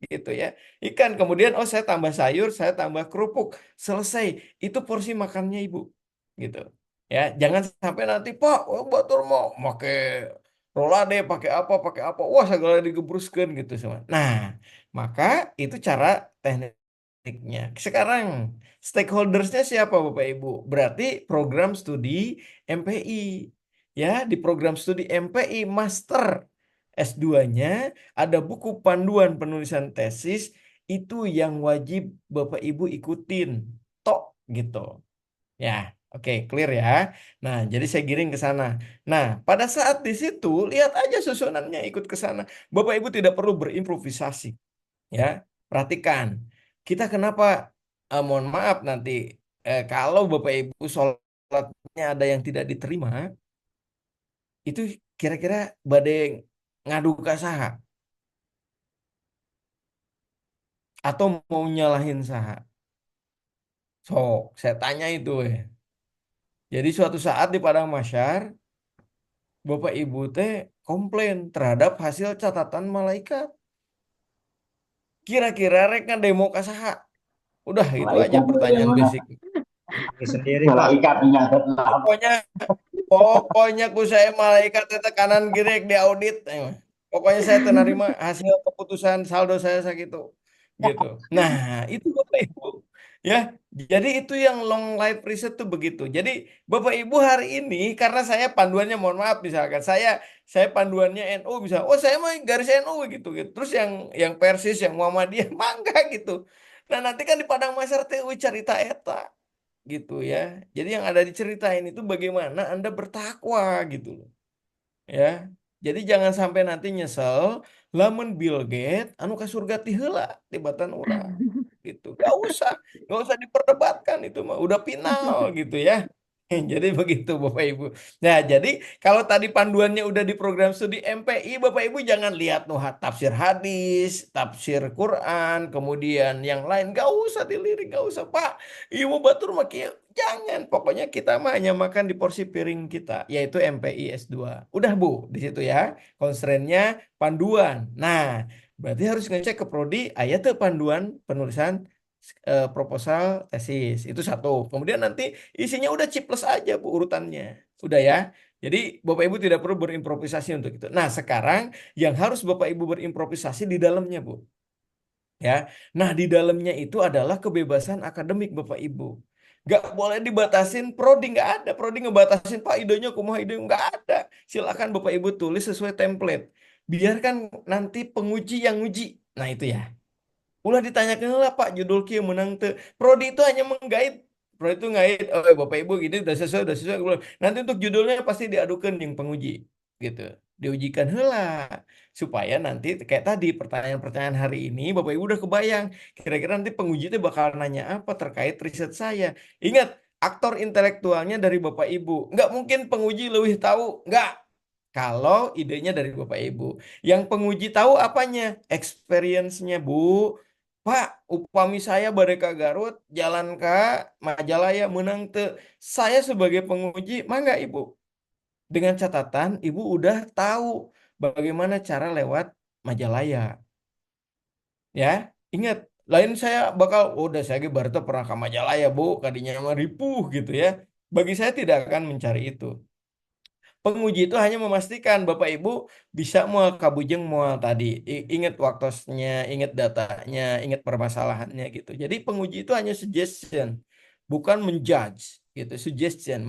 gitu ya. Ikan kemudian oh saya tambah sayur, saya tambah kerupuk. Selesai. Itu porsi makannya Ibu. Gitu. Ya, jangan sampai nanti Pak, oh, batur mau pakai rolade, pakai apa. Wah, segala digebruskan gitu semua. Nah, maka itu cara tekniknya. Sekarang stakeholdersnya siapa Bapak Ibu? Berarti program studi MPI. Ya, di program studi MPI Master S2-nya ada buku panduan penulisan tesis itu yang wajib Bapak Ibu ikutin. Tok gitu. Ya, oke, clear ya. Nah, jadi saya giring ke sana. Nah, pada saat di situ lihat aja susunannya ikut ke sana. Bapak Ibu tidak perlu berimprovisasi, ya. Perhatikan. Kita kenapa mohon maaf nanti kalau Bapak Ibu sholatnya ada yang tidak diterima, itu kira-kira badai ngadu ka saha atau mau nyalahin saha? Sok, saya tanya itu. Jadi suatu saat di padang mahsyar, Bapak Ibu teh komplain terhadap hasil catatan malaikat. Kira-kira rek demo ka saha? Udah gitu aja
Malaikat
pertanyaan
bagaimana?
basic.
Diri sendiri, Pak.
Malaikat menyangkut nama.
Pokoknya pokoknya ku saya malaikat teh kanan kiri di audit. Pokoknya saya terima hasil keputusan saldo saya segitu. Gitu. Nah, itu Bapak Ibu. Ya, jadi itu yang long life research tuh begitu. Jadi Bapak Ibu hari ini karena saya panduannya mohon maaf misalkan saya panduannya NU bisa. Oh, saya mah garis NU gitu gitu. Terus yang Persis, yang Muhammadiyah mangga gitu. Nah, nanti kan di padang mahsyar teh cerita eta gitu ya. Jadi yang ada diceritain itu bagaimana Anda bertakwa gitu loh. Ya. Jadi jangan sampai nanti nyesel lamun Bill Gates anu ka surga ti heula tibatan urang gitu. Gak usah diperdebatkan itu mah udah final gitu ya. Jadi begitu Bapak Ibu. Nah, jadi kalau tadi panduannya udah di program studi MPI, Bapak Ibu jangan lihat tafsir hadis, tafsir Quran, kemudian yang lain. Gak usah dilirik, gak usah Pak. Ibu batur mah kieu. Jangan. Pokoknya kita mah hanya makan di porsi piring kita, yaitu MPI S2. Udah Bu, di situ ya. Constraint-nya panduan. Nah, berarti harus ngecek ke prodi, ayat tuh panduan penulisan proposal tesis itu satu. Kemudian nanti isinya udah chiples aja Bu urutannya. Udah ya. Jadi Bapak Ibu tidak perlu berimprovisasi untuk itu. Nah, sekarang yang harus Bapak Ibu berimprovisasi di dalamnya, Bu. Ya. Nah, di dalamnya itu adalah kebebasan akademik Bapak Ibu. Gak boleh dibatasin prodi, nggak ada. Prodi ngebatasin Pak idenya kumaha ide, nggak ada. Silakan Bapak Ibu tulis sesuai template. Biarkan nanti penguji yang nguji. Nah, itu ya. Ulah ditanyakan lah Pak judul kieu menang teu. Prodi itu hanya menggait. Prodi itu ngait, oh Bapak Ibu gini udah sesuai. Nanti untuk judulnya pasti diadukan yang penguji gitu. Diujikan heula supaya nanti kayak tadi pertanyaan-pertanyaan hari ini Bapak Ibu udah kebayang kira-kira nanti penguji itu bakal nanya apa terkait riset saya. Ingat, aktor intelektualnya dari Bapak Ibu. Nggak mungkin penguji lebih tahu, nggak. Kalau idenya dari Bapak Ibu. Yang penguji tahu apanya? Experience-nya, Bu. Pak, upami saya bade ka Garut, jalan ke Majalaya menang teu. Saya sebagai penguji, mangga Ibu. Dengan catatan, Ibu udah tahu bagaimana cara lewat Majalaya. Ya, ingat. Lain saya bakal, udah saya ge baru teu pernah ke Majalaya, Bu. Kadinya mah ripuh gitu ya. Bagi saya tidak akan mencari itu. Penguji itu hanya memastikan Bapak Ibu bisa mual kabujeng mual tadi. Ingat waktosnya, ingat datanya, ingat permasalahannya gitu. Jadi penguji itu hanya suggestion, bukan menjudge gitu. Suggestion,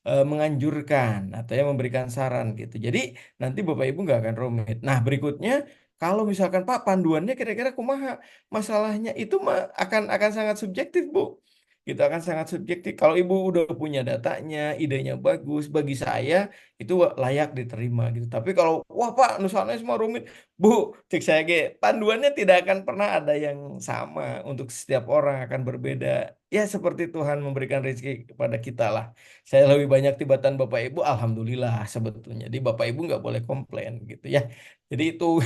menganjurkan atau ya memberikan saran gitu. Jadi nanti Bapak Ibu nggak akan rumit. Nah berikutnya kalau misalkan Pak panduannya kira-kira kumaha masalahnya itu akan sangat subjektif Bu. Gitu akan sangat subjektif. Kalau ibu udah punya datanya, idenya bagus, bagi saya itu layak diterima gitu. Tapi kalau wah Pak, nusana semua rumit, Bu, cek saya panduannya tidak akan pernah ada yang sama untuk setiap orang akan berbeda. Ya seperti Tuhan memberikan rezeki kepada kita lah. Saya lebih banyak tibatan Bapak Ibu, alhamdulillah sebetulnya. Jadi Bapak Ibu nggak boleh komplain gitu ya. Jadi itu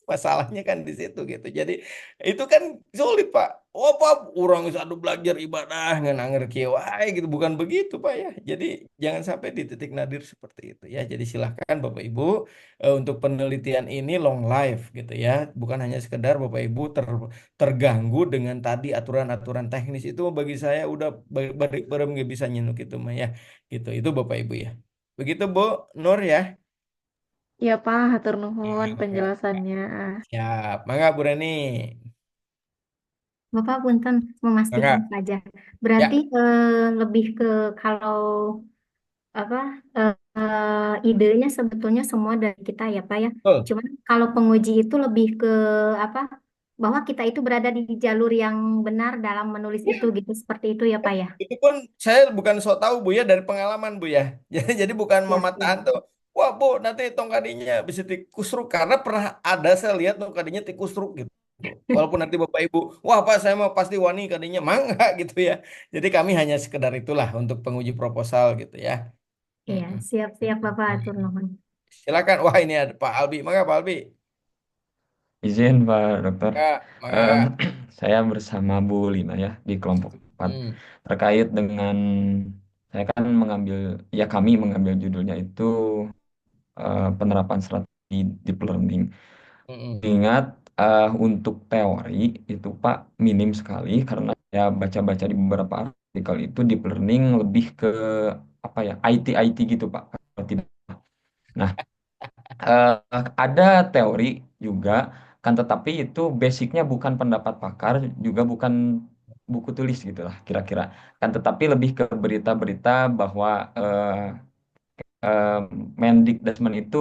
masalahnya kan di situ gitu. Jadi itu kan sulit Pak. Oh Pak, orang satu belajar ibadah ngenanger kieu wae gitu, bukan begitu Pak ya. Jadi jangan sampai di titik nadir seperti itu ya. Jadi silahkan Bapak Ibu untuk penelitian ini long life gitu ya. Bukan hanya sekedar Bapak Ibu terganggu dengan tadi aturan-aturan teknis itu bagi saya udah bareng nggak bisa nyenuk itu mah ya. Gitu. Itu Bapak Ibu ya. Begitu Bu Nur ya.
Ya Pak, hatur nuhun
Ya, oke.
penjelasannya.
Siap. Mangga Bu Reni.
Bapak punten memastikan
Mangga.
saja.
Ya,
Berarti lebih ke kalau apa idenya sebetulnya semua dari kita ya Pak ya.
betul.
Cuman kalau penguji itu lebih ke apa bahwa kita itu berada di jalur yang benar dalam menulis itu gitu seperti itu ya Pak ya.
Itu pun saya bukan so tahu Bu ya dari pengalaman Bu ya. Jadi bukan
Siap,
memataan
siap.
tuh. Wah Bu nanti tongkadinya bisa tikusruk karena pernah ada saya lihat tongkadinya tikusruk gitu. Walaupun nanti Bapak Ibu, wah Pak saya mau pasti wani katanya, mangga gitu ya. Jadi kami hanya sekedar itulah untuk penguji proposal gitu ya.
Iya,
Mm-mm.
siap-siap Bapak atur nuhun.
Silakan, wah ini ada Pak Albi, mangga Pak Albi.
Izin Pak Dokter,
Ya,
Em,
mangga.
saya bersama Bu Lina ya di kelompok 4
Hmm,
terkait dengan saya kan mengambil ya kami mengambil judulnya itu penerapan strategi deep learning.
mm-mm.
Ingat untuk teori itu Pak minim sekali karena saya baca-baca di beberapa artikel itu deep learning lebih ke apa ya IT gitu Pak. Kalau tidak. Nah, ada teori juga, kan tetapi itu basicnya bukan pendapat pakar, juga bukan buku tulis gitu lah kira-kira. Kan tetapi lebih ke berita-berita bahwa eh, Mendikbud itu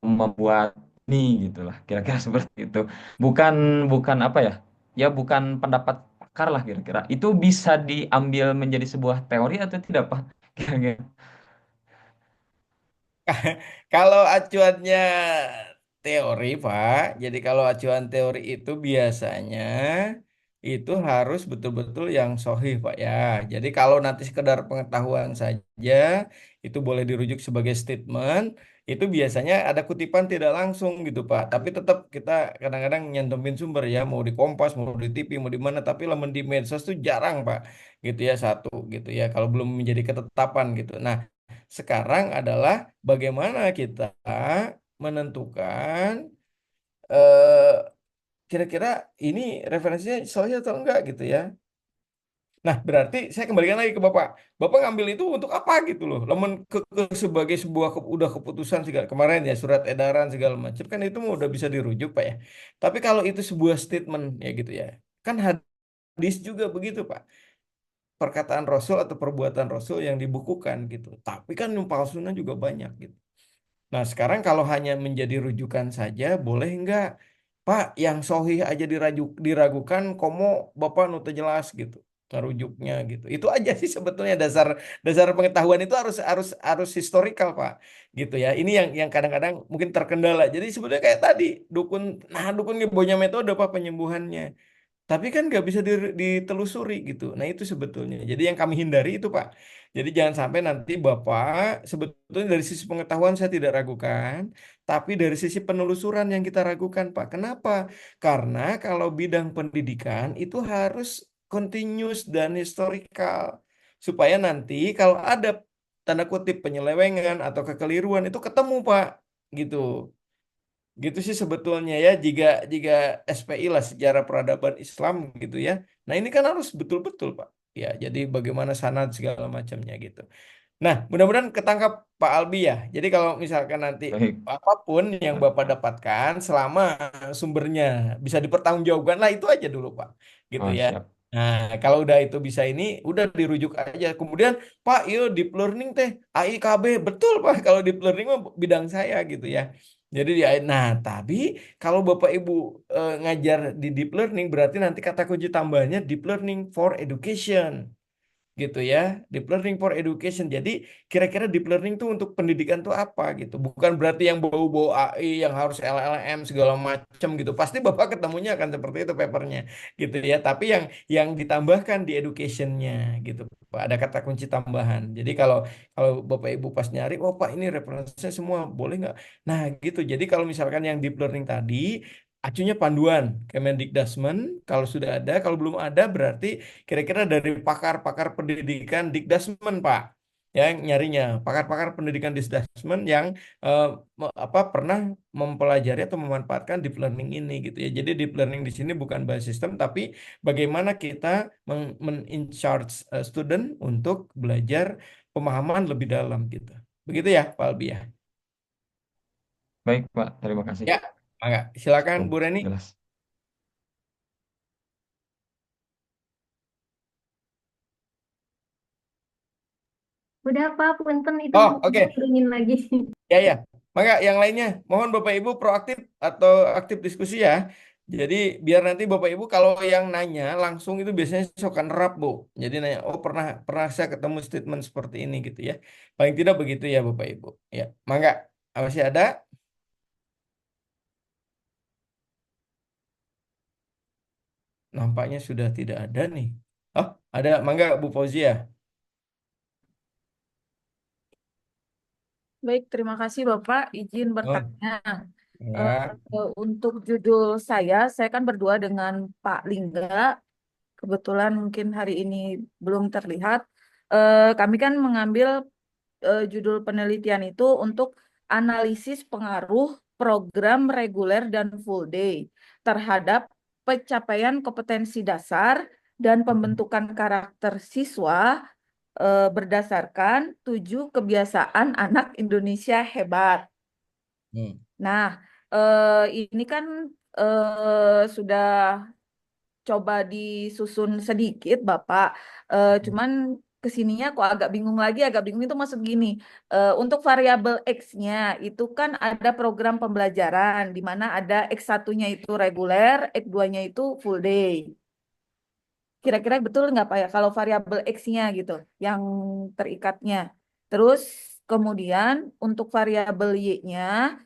membuat ini gitu lah, kira-kira seperti itu. Bukan bukan apa ya? Ya bukan pendapat pakar lah kira-kira. Itu bisa diambil menjadi sebuah teori atau tidak Pak? Kira-kira.
Kalau acuannya teori, Pak, jadi kalau acuan teori itu biasanya itu harus betul-betul yang sahih, Pak ya. Jadi kalau nanti sekedar pengetahuan saja, itu boleh dirujuk sebagai statement, itu biasanya ada kutipan tidak langsung gitu, Pak. Tapi tetap kita kadang-kadang nyantumin sumber ya, mau di Kompas, mau di TV, mau di mana, tapi lamun di medsos itu jarang, Pak. Gitu ya, satu gitu ya, kalau belum menjadi ketetapan gitu. Nah, sekarang adalah bagaimana kita menentukan eh, kira-kira ini referensinya soalnya atau enggak gitu ya. Nah, berarti saya kembalikan lagi ke Bapak. Bapak ngambil itu untuk apa gitu loh. Lamun sebagai sebuah udah keputusan segala kemarin ya surat edaran segala macam kan itu mah udah bisa dirujuk Pak ya. Tapi kalau itu sebuah statement ya gitu ya. Kan hadis juga begitu Pak. Perkataan Rasul atau perbuatan Rasul yang dibukukan gitu. Tapi kan yang palsunya juga banyak gitu. Nah, sekarang kalau hanya menjadi rujukan saja, boleh enggak? Pak, yang sohih aja diragukan, komo Bapak nu teu jelas gitu. Ngerujuknya gitu. Itu aja sih sebetulnya dasar dasar pengetahuan itu harus historikal, Pak. Gitu ya. Ini yang kadang-kadang mungkin terkendala. Jadi sebetulnya kayak tadi, dukun punya metode apa penyembuhannya. Tapi kan nggak bisa ditelusuri gitu. Nah itu sebetulnya. Jadi yang kami hindari itu Pak. Jadi jangan sampai nanti Bapak sebetulnya dari sisi pengetahuan saya tidak ragukan, tapi dari sisi penelusuran yang kita ragukan Pak. Kenapa? Karena kalau bidang pendidikan itu harus continuous dan historical. Supaya nanti kalau ada tanda kutip penyelewengan atau kekeliruan itu ketemu Pak. Gitu. Gitu sih sebetulnya ya jika jika SPI lah sejarah peradaban Islam gitu ya. Nah, ini kan harus betul-betul, Pak. Ya, jadi bagaimana sanad segala macamnya gitu. Nah, mudah-mudahan ketangkap Pak Albi ya. Jadi kalau misalkan nanti
Baik,
apapun yang Bapak dapatkan selama sumbernya bisa dipertanggungjawabkan lah itu aja dulu, Pak. Gitu
oh
ya.
siap.
Nah, kalau udah itu bisa ini udah dirujuk aja. Kemudian Pak, yo deep learning teh AIKB betul Pak kalau deep learning mah bidang saya gitu ya. Jadi nah, tapi kalau Bapak Ibu ngajar di deep learning berarti nanti kata kunci tambahnya deep learning for education gitu ya, deep learning for education. Jadi kira-kira deep learning tuh untuk pendidikan tuh apa gitu, bukan berarti yang bau-bau AI yang harus LLM segala macam gitu. Pasti Bapak ketemunya akan seperti itu papernya gitu ya, tapi yang ditambahkan di educationnya gitu Pak, ada kata kunci tambahan. Jadi kalau kalau Bapak Ibu pas nyari, oh Pak ini referensinya semua boleh nggak, nah gitu. Jadi kalau misalkan yang deep learning tadi acunya panduan Kemendikbud kalau sudah ada, kalau belum ada berarti kira-kira dari pakar-pakar pendidikan Dikdasmen, Pak. Ya, nyarinya pakar-pakar pendidikan Dikdasmen yang pernah mempelajari atau memanfaatkan deep learning ini gitu ya. Jadi deep learning di sini bukan bahas sistem tapi bagaimana kita men-in-charge student untuk belajar pemahaman lebih dalam gitu. Begitu ya, Pak Albi ya.
Baik Pak, terima kasih.
Ya, mangga. Silakan
Cukup
Bu Reni.
jelas.
Udah Pak, punten itu
Oh,
mau
oke.
ingin lagi.
Ya, ya. Maka yang lainnya, mohon Bapak Ibu proaktif atau aktif diskusi ya. Jadi biar nanti Bapak Ibu kalau yang nanya langsung itu biasanya suka nerap, Bu. Jadi nanya, oh pernah pernah saya ketemu statement seperti ini gitu ya. Paling tidak begitu ya Bapak Ibu. Ya, mangga. Masih ada? nampaknya sudah tidak ada nih. Oh, ada, mangga Bu Fauzia.
Baik, terima kasih Bapak. Izin
Oh,
bertanya. Eh,
ya.
untuk judul saya kan berdua dengan Pak Lingga. Kebetulan mungkin hari ini belum terlihat. Kami kan mengambil judul penelitian itu untuk analisis pengaruh program reguler dan full day terhadap pencapaian kompetensi dasar dan pembentukan karakter siswa berdasarkan 7 kebiasaan anak Indonesia hebat.
Hmm.
Nah, ini kan sudah coba disusun sedikit, Bapak. Cuman kesininya kok agak bingung lagi, agak bingung itu maksud gini. Untuk variabel X-nya itu kan ada program pembelajaran, di mana ada X1-nya itu reguler, X2-nya itu full day. Kira-kira betul nggak Pak ya kalau variabel X-nya gitu yang terikatnya. Terus kemudian untuk variabel Y-nya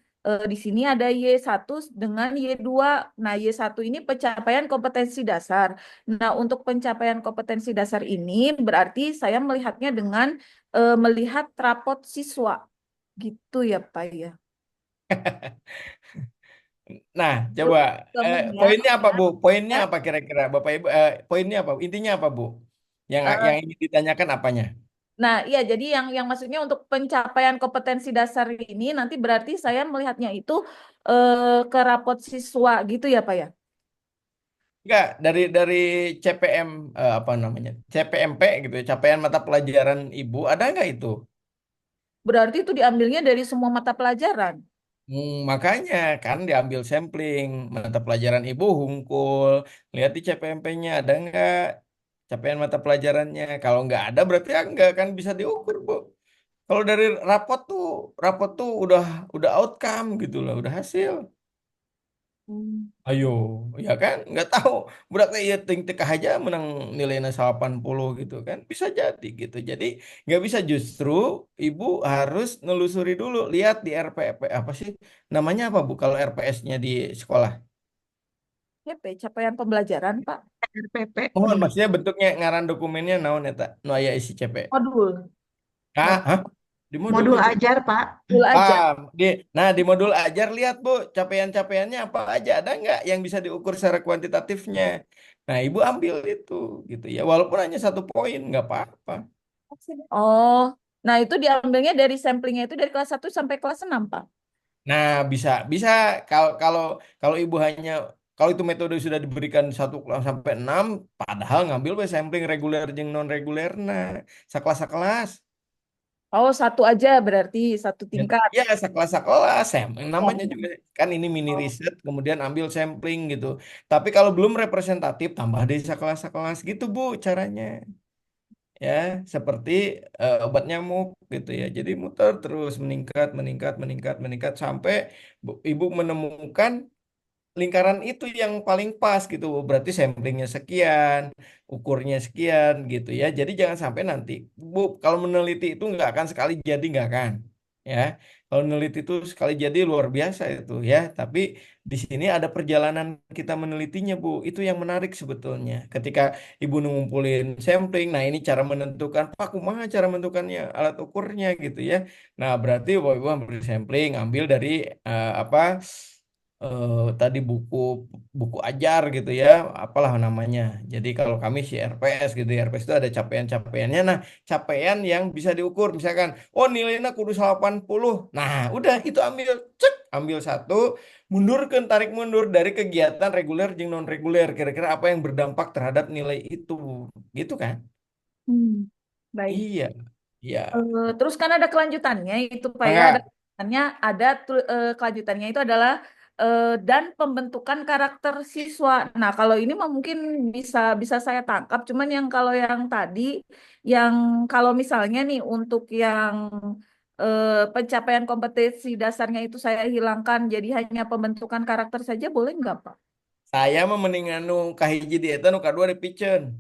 di sini ada Y1 dengan Y2. Nah, Y1 ini pencapaian kompetensi dasar. Nah, untuk pencapaian kompetensi dasar ini berarti saya melihatnya dengan melihat rapot siswa. Gitu ya, Pak ya.
Nah,
Terus
coba
kemudian
poinnya apa, Bu? Poinnya
ya,
apa kira-kira, Bapak Ibu? Poinnya apa? Intinya apa, Bu? Yang
eh,
ingin ditanyakan apanya?
nah, iya, jadi yang maksudnya untuk pencapaian kompetensi dasar ini nanti berarti saya melihatnya itu ke rapot siswa gitu ya, Pak ya.
Enggak, dari CPM apa namanya? CPMP gitu ya, capaian mata pelajaran Ibu ada nggak itu?
Berarti itu diambilnya dari semua mata pelajaran.
Makanya kan diambil sampling mata pelajaran Ibu hungkul, lihat di CPMP-nya ada nggak capaian mata pelajarannya. Kalau nggak ada berarti ya nggak kan bisa diukur, Bu. Kalau dari rapot tuh udah outcome gitu lah, udah hasil.
Hmm.
Ayo, ya kan? Nggak tahu. Berarti ya ting tekah aja menang nilainya 80 gitu kan. Bisa jadi gitu. Jadi nggak bisa justru ibu harus nelusuri dulu. Lihat di RPP apa sih? Namanya apa Bu kalau RPS-nya di sekolah?
Ya, Pak, capaian pembelajaran, Pak.
RPP
Mohon
di
maksudnya bentuknya ngaran dokumennya naon eta? Nu aya isi CP.
Modul.
Ah, hah?
Modul.
Di modul
modul
gitu.
ajar, Pak.
Modul aja.
Ah, di modul ajar lihat Bu, capaian-capaiannya apa aja ada nggak yang bisa diukur secara kuantitatifnya. Nah, Ibu ambil itu gitu ya. Walaupun hanya 1 poin nggak apa-apa.
Oh, nah itu diambilnya dari samplingnya itu dari kelas 1 sampai kelas 6, Pak.
Nah, bisa bisa kalau kalau kalau Ibu hanya kalau itu metode sudah diberikan 1 sampai 6, padahal ngambil we sampling reguler jeung non reguler nah, sakelas-sakelas.
Oh, satu aja berarti satu
Ya,
tingkat.
ya sekelas-sekelas, namanya
Oh.
juga kan ini mini riset, kemudian ambil sampling gitu. Tapi kalau belum representatif, tambah dari sekelas-sekelas gitu Bu caranya. Ya, seperti obat nyamuk gitu ya. Jadi muter terus meningkat, meningkat, meningkat, meningkat sampai Ibu menemukan lingkaran itu yang paling pas gitu. Berarti samplingnya sekian, ukurnya sekian gitu ya. Jadi jangan sampai nanti, Bu, kalau meneliti itu nggak akan sekali jadi nggak akan. Ya, kalau meneliti itu sekali jadi luar biasa itu ya. Tapi di sini ada perjalanan kita menelitinya, Bu. Itu yang menarik sebetulnya. Ketika Ibu ngumpulin sampling, nah ini cara menentukan, Pak, kumaha cara menentukannya, alat ukurnya gitu ya. Nah, berarti Ibu ambil sampling, ambil dari apa? Tadi buku buku ajar gitu ya, apalah namanya. Jadi kalau kami si RPS gitu ya, RPS itu ada capaian-capaiannya. Nah, capaian yang bisa diukur misalkan, oh nilainya kudu 80. Nah, udah itu ambil cek, ambil satu, mundurkan tarik mundur dari kegiatan reguler jeung non reguler. Kira-kira apa yang berdampak terhadap nilai itu. Gitu kan?
Hmm. Baik.
Iya. Iya.
Terus kan ada kelanjutannya itu Pak ya, ada
Mangga.
kelanjutannya, kelanjutannya itu adalah dan pembentukan karakter siswa. Nah, kalau ini mah mungkin bisa bisa saya tangkap, cuman yang kalau yang tadi, yang kalau misalnya nih untuk yang pencapaian kompetensi dasarnya itu saya hilangkan, jadi hanya pembentukan karakter saja, boleh nggak Pak?
Saya mah mendingan nu kahiji di eta nu kadua dipicen.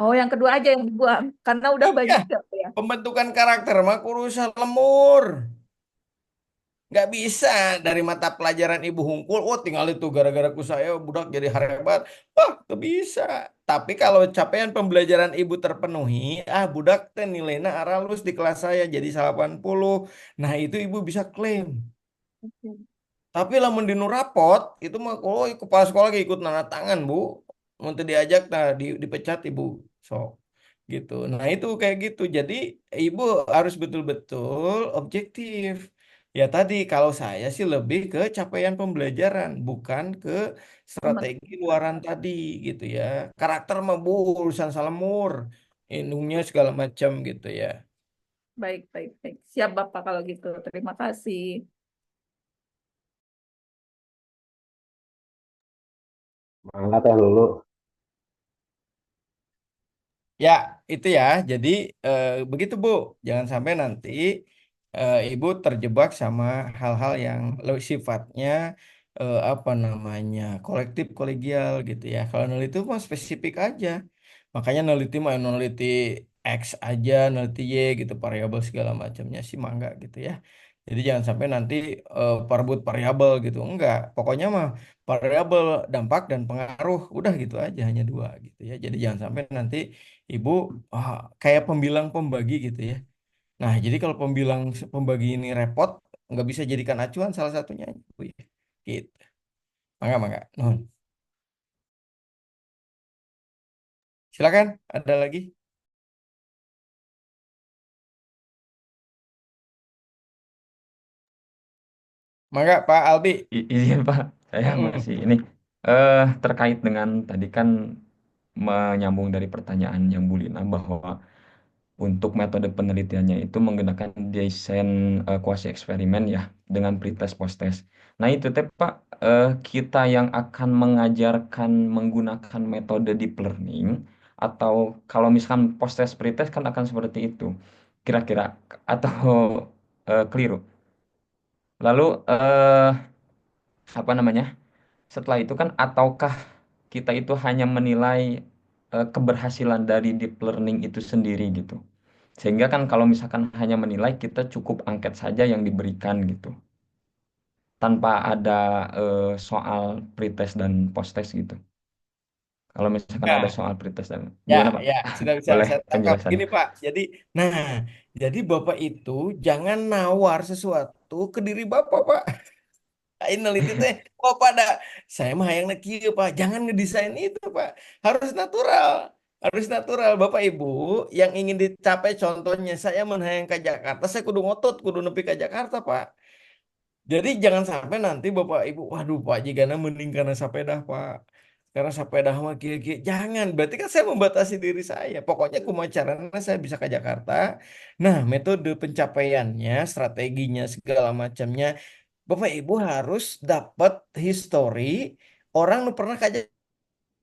Oh, yang kedua aja yang dibuang, karena udah
Iya,
banyak ya Pak ya.
pembentukan karakter mah kudu lemur. Nggak bisa dari mata pelajaran ibu hungkul, oh tinggal itu gara-gara ku saya budak jadi hebat. Wah, nggak bisa. Tapi kalau capaian pembelajaran ibu terpenuhi, budak teh nilainya aralus di kelas saya jadi 80. Nah, itu ibu bisa klaim.
Oke.
Tapi lamun dinu rapot, itu mah kalau kepala sekolah lagi ikut nanda tangan, Bu. Nanti diajak, nah dipecat ibu. So, gitu. Nah, itu kayak gitu. Jadi, ibu harus betul-betul objektif. Ya tadi, kalau saya sih lebih ke capaian pembelajaran, bukan ke strategi luaran tadi, gitu ya. Karakter mah Bu, urusan salemur. Indungnya segala macam gitu ya.
Baik, baik, baik. Siap Bapak kalau gitu. Terima kasih.
Semangat ya Lulu.
Ya, itu ya. Jadi begitu Bu. Jangan sampai nanti Ibu terjebak sama hal-hal yang sifatnya apa namanya kolektif kolegial gitu ya. Kalau neliti mah spesifik aja. Makanya neliti mah neliti X aja, neliti Y gitu, variabel segala macamnya sih mah enggak gitu ya. Jadi jangan sampai nanti perebut variabel gitu. Enggak. Pokoknya mah variabel dampak dan pengaruh udah gitu aja hanya dua gitu ya. Jadi jangan sampai nanti ibu kayak pembilang pembagi gitu ya. Nah, jadi kalau pembilang pembagi ini repot, nggak bisa jadikan acuan salah satunya Bu ya. Gitu. Mangga, mangga. Nuhun. Silakan, ada lagi? Mangga Pak Albi.
Izin Pak, saya
Mm-mm.
masih ini terkait dengan tadi kan menyambung dari pertanyaan yang Bu Lina bahwa untuk metode penelitiannya itu menggunakan desain kuasi eksperimen ya dengan pretest posttest. Nah itu teh Pak, kita yang akan mengajarkan menggunakan metode deep learning atau kalau misalkan posttest pretest kan akan seperti itu kira-kira atau keliru. Lalu apa namanya? Setelah itu kan ataukah kita itu hanya menilai keberhasilan dari deep learning itu sendiri gitu. Sehingga kan kalau misalkan hanya menilai kita cukup angket saja yang diberikan gitu. Tanpa ada soal pretest dan posttest gitu. Kalau misalkan ada
Ya,
soal pretest dan
ya,
gimana Pak?
ya, sudah bisa
Boleh
saya tangkap.
penjelasannya.
Gini Pak, nah, jadi Bapak itu jangan nawar sesuatu ke diri Bapak, Pak. Aing neliti teh, oh pada saya mah yang kieu Pak, jangan ngedesain itu Pak, harus natural, harus natural. Bapak Ibu yang ingin dicapai contohnya saya menhayang ke Jakarta, saya kudu ngotot, kudu nepi ke Jakarta Pak. Jadi jangan sampai nanti Bapak Ibu, waduh Pak Jigana mending karena sepeda Pak. Karena sepeda mah kieu-kieu. Jangan, berarti kan saya membatasi diri saya. Pokoknya kumaha caranya saya bisa ke Jakarta. Nah, metode pencapaiannya, strateginya, segala macamnya Bapak Ibu harus dapat histori orang nu pernah ke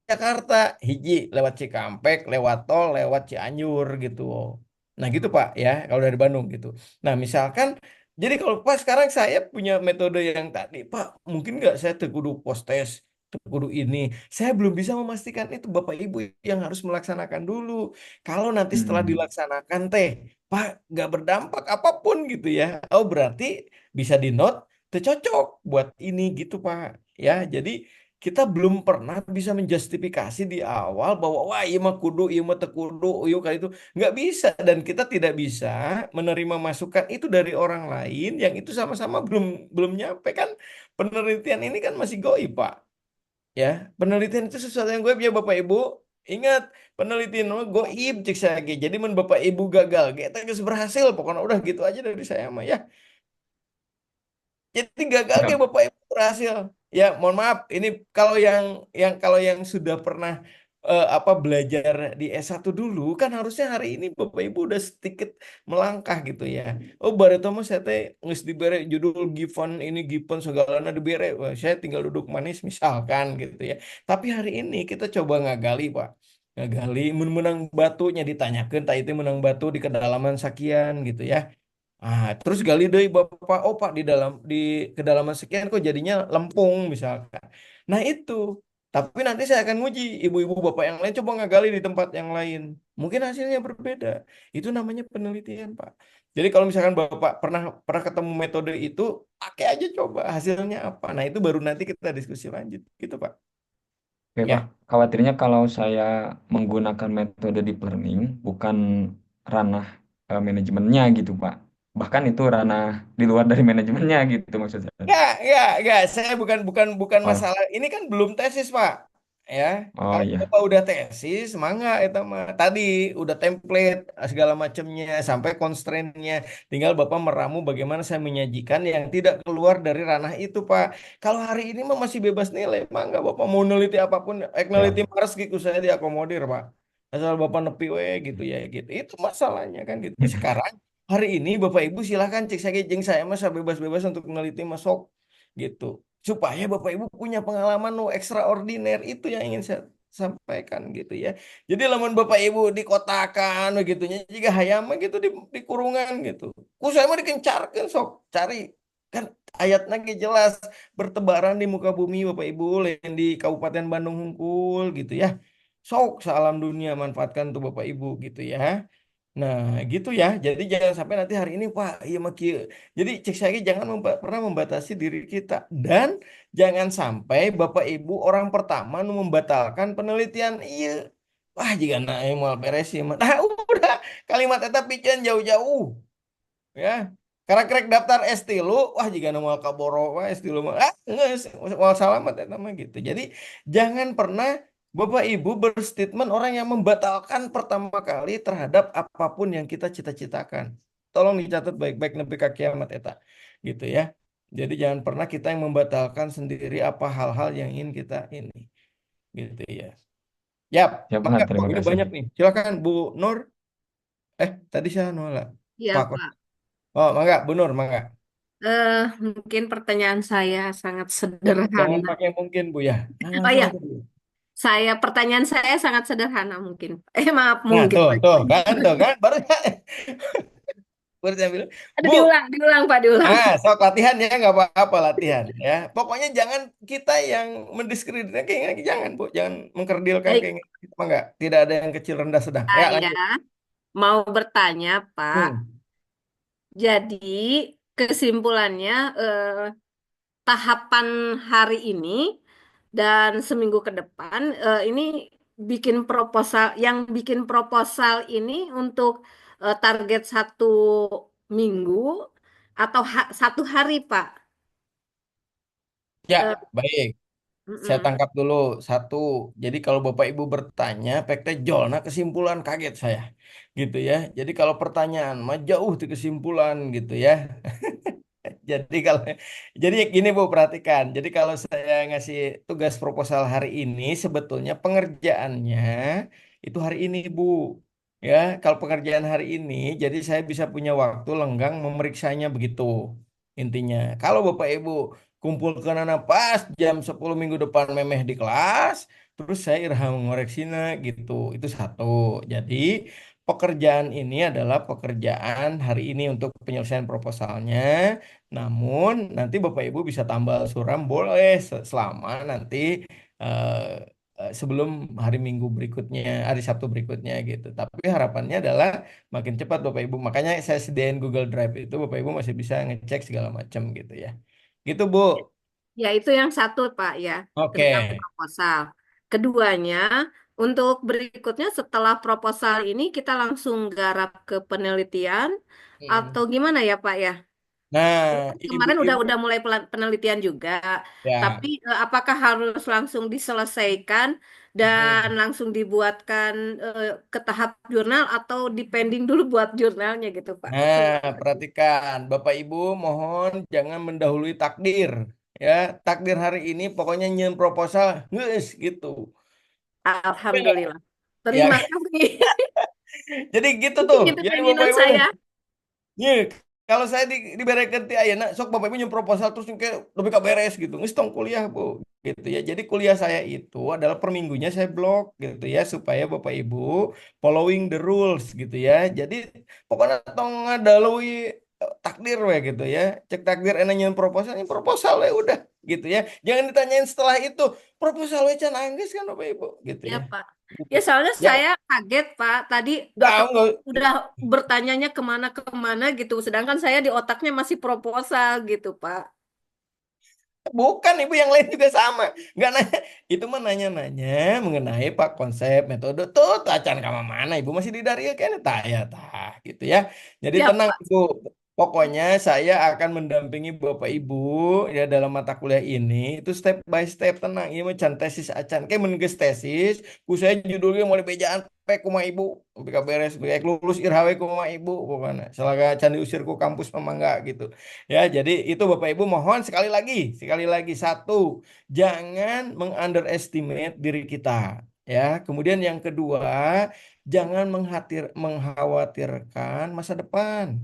Jakarta, hiji lewat Cikampek, lewat tol, lewat Cianjur gitu. Nah gitu Pak ya, kalau dari Bandung gitu. Nah misalkan, jadi kalau Pak sekarang saya punya metode yang tadi, Pak mungkin nggak saya terkudu post test, terkudu ini. Saya belum bisa memastikan itu Bapak Ibu yang harus melaksanakan dulu. Kalau nanti setelah
Hmm.
dilaksanakan teh, Pak nggak berdampak apapun gitu ya. Oh berarti bisa di note, cocok buat ini gitu Pak. Ya jadi kita belum pernah bisa menjustifikasi di awal bahwa wah iya mah kudu, iya mah tekudu, iya kali itu nggak bisa dan kita tidak bisa menerima masukan itu dari orang lain yang itu sama-sama belum belum nyampe kan penelitian ini kan masih goib Pak ya penelitian itu sesuatu yang goib ya Bapak Ibu ingat penelitian mah goib cek saya ge. Jadi men Bapak Ibu gagal kita geus berhasil pokoknya udah gitu aja dari saya mah ya. Jadi gagal
Ya,
kayak Bapak Ibu berhasil. Ya, mohon maaf. Ini kalau yang sudah pernah apa belajar di S1 dulu kan harusnya hari ini Bapak Ibu udah sedikit melangkah gitu ya. Oh, baru tahu saya teh geus dibere judul given ini given segalana dibere. Wah, saya tinggal duduk manis misalkan gitu ya. Tapi hari ini kita coba ngagali, Pak. Ngagali menang batunya ditanyakan tak itu menang batu di kedalaman sekian gitu ya. Terus gali deui Bapak, Pak di kedalaman sekian kok jadinya lempung misalkan. Nah, itu Tapi nanti saya akan nguji ibu-ibu bapak yang lain coba ngagali di tempat yang lain. Mungkin hasilnya berbeda. Itu namanya penelitian, Pak. Jadi kalau misalkan Bapak pernah pernah ketemu metode itu, pakai aja coba hasilnya apa. Nah, itu baru nanti kita diskusi lanjut gitu, Pak.
Oke, Pak.
Ya.
Khawatirnya kalau saya menggunakan metode deep learning, bukan ranah manajemennya gitu, Pak. Bahkan itu ranah di luar dari manajemennya gitu maksud saya.
Enggak. Saya bukan
Oh,
masalah. Ini kan belum tesis, Pak. Ya,
oh
kalau
iya.
Bapak udah tesis, mangga itu mah. Tadi udah template segala macamnya sampai constraint-nya. Tinggal Bapak meramu bagaimana saya menyajikan yang tidak keluar dari ranah itu, Pak. Kalau hari ini mah masih bebas nilai, mangga Bapak mau neliti apapun, neliti
Ya.
Mars gitu saya diakomodir, Pak. Asal Bapak nepi we gitu ya gitu. Itu masalahnya kan gitu. Sekarang hari ini Bapak Ibu silahkan cek saya jeng saya masa bebas-bebas untuk meneliti masuk gitu supaya Bapak Ibu punya pengalaman no extraordinary itu yang ingin saya sampaikan gitu ya. Jadi lamun Bapak Ibu dikotakan begitunya jika hayam mah gitu di kurungan gitu. Ku saya mah dikencarkan sok cari kan ayatnya ge jelas bertebaran di muka bumi Bapak Ibu lain di Kabupaten Bandung Hungkul gitu ya. Sok salam dunia manfaatkan tuh Bapak Ibu gitu ya. Nah, gitu ya. Jadi jangan sampai nanti hari ini, Pak, iya maki. Jadi cek saya jangan pernah membatasi diri kita dan jangan sampai Bapak Ibu orang pertama nu membatalkan penelitian. Iya. Wah, jika na mau beres sih, mah. Nah, udah kalimat eta piceun jauh-jauh ya. Karena krek daftar S3, wah jika nu mau kaboro wah S3 mah. Ah, geus moal salamet eta mah gitu. Jadi jangan pernah Bapak Ibu berstatement orang yang membatalkan pertama kali terhadap apapun yang kita cita-citakan. Tolong dicatat baik-baik nepi ka kiamat eta. Gitu ya. Jadi jangan pernah kita yang membatalkan sendiri apa hal-hal yang ingin kita ini. Gitu ya. Yap,
Ya, Pak,
maka
terima
ini
kasih.
banyak nih. Silakan Bu Nur. Tadi saya nolak.
Ya,
Pak.
Pak.
Oh, mangga, Bu Nur, mangga.
Mungkin pertanyaan saya sangat
Jangan
sederhana.
pakai mungkin, Bu ya. Nah,
Oh
langsung
ya,
aja, Bu.
pertanyaan saya sangat sederhana mungkin. Maaf
Nah,
mungkin,
tuh,
Pak.
tuh, kan, baru saya bilang,
Ada
Bu,
diulang, Pak, diulang.
sok latihan ya, nggak apa-apa latihan ya. Pokoknya jangan kita yang mendiskreditkan keinginan, jangan, Bu, jangan mengkerdilkan
Baik,
keinginan kita, enggak. Tidak ada yang kecil, rendah, sedang. Ya,
saya
lanjut.
mau bertanya, Pak.
Hmm.
Jadi, kesimpulannya, tahapan hari ini dan seminggu ke depan, ini yang bikin proposal ini untuk target 1 minggu atau 1 hari, Pak.
Ya,
Eh,
baik. Saya
mm-mm.
tangkap dulu satu. Jadi kalau Bapak Ibu bertanya, pekte jolna kesimpulan kaget saya, gitu ya. Jadi kalau pertanyaan mah jauh di kesimpulan, gitu ya. Jadi kalau jadi gini Bu perhatikan. Jadi kalau saya ngasih tugas proposal hari ini sebetulnya pengerjaannya itu hari ini Bu. Ya, kalau pekerjaan hari ini jadi saya bisa punya waktu lenggang memeriksanya begitu. Intinya, kalau Bapak Ibu kumpulkan anak pas jam 10 minggu depan memeh di kelas, terus saya irham ngoreksina gitu. Itu satu. Jadi pekerjaan ini adalah pekerjaan hari ini untuk penyelesaian proposalnya. Namun nanti Bapak Ibu bisa tambal suram boleh selama nanti eh, sebelum hari Minggu berikutnya, hari Sabtu berikutnya gitu. Tapi harapannya adalah makin cepat Bapak Ibu. Makanya saya sediain Google Drive itu Bapak Ibu masih bisa ngecek segala macam gitu ya. Gitu Bu.
Ya, itu yang satu, Pak, ya,
Oke.
tentang proposal. Keduanya, untuk berikutnya setelah proposal ini kita langsung garap ke penelitian
Hmm.
atau gimana ya, Pak, ya?
Nah,
Kemarin
ibu-ibu
udah mulai penelitian juga, tapi
ya.
apakah harus langsung diselesaikan dan
Hmm.
langsung dibuatkan ke tahap jurnal atau dipending dulu buat jurnalnya gitu, Pak?
Nah,
Terima kasih.
perhatikan Bapak Ibu mohon jangan mendahului takdir. Ya, takdir hari ini pokoknya nyium proposal, nges gitu.
Alhamdulillah.
Ya,
Terima kasih.
jadi gitu
Mungkin
tuh.
itu
Jadi Bapak
keinginan
Ibu,
saya.
nih, kalau saya diberekeun ti ayeuna sok Bapak Ibu nyium proposal terus kayak lebih ke beres gitu. Nges tong kuliah, Bu. Gitu ya. Jadi kuliah saya itu adalah per minggunya saya blok gitu ya supaya Bapak Ibu following the rules gitu ya. Jadi pokoknya tong ngadalui takdir we gitu ya. Cek takdir enaknya proposal we udah gitu ya. Jangan ditanyain setelah itu proposal we can Anggis kan Bapak Ibu gitu
Ya,
ya.
Pak.
Gitu.
Ya, soalnya
Ya,
saya kaget, Pak. Tadi
enggak,
Bapak
enggak.
udah bertanyanya kemana-kemana gitu. Sedangkan saya di otaknya masih proposal gitu, Pak.
Bukan Ibu, yang lain juga sama. Nggak nanya, itu mah nanya-nanya mengenai Pak konsep, metode tuh acan kama mana Ibu masih di dari kan tah ya tah gitu ya. Jadi
Ya,
tenang
Pak.
Ibu. Pokoknya saya akan mendampingi Bapak Ibu ya dalam mata kuliah ini itu step by step, tenang. Ini mah can tesis acan kayak menulis tesis, ku saya judulnya mau dibejaan pe kuma Ibu. Bika beres, bika lulus irhawe kuma Ibu pokoknya. Selama can diusir ku kampus memang enggak gitu. Ya, jadi itu Bapak Ibu mohon sekali lagi satu, jangan mengunderestimate diri kita. Ya, kemudian yang kedua, jangan mengkhawatirkan masa depan.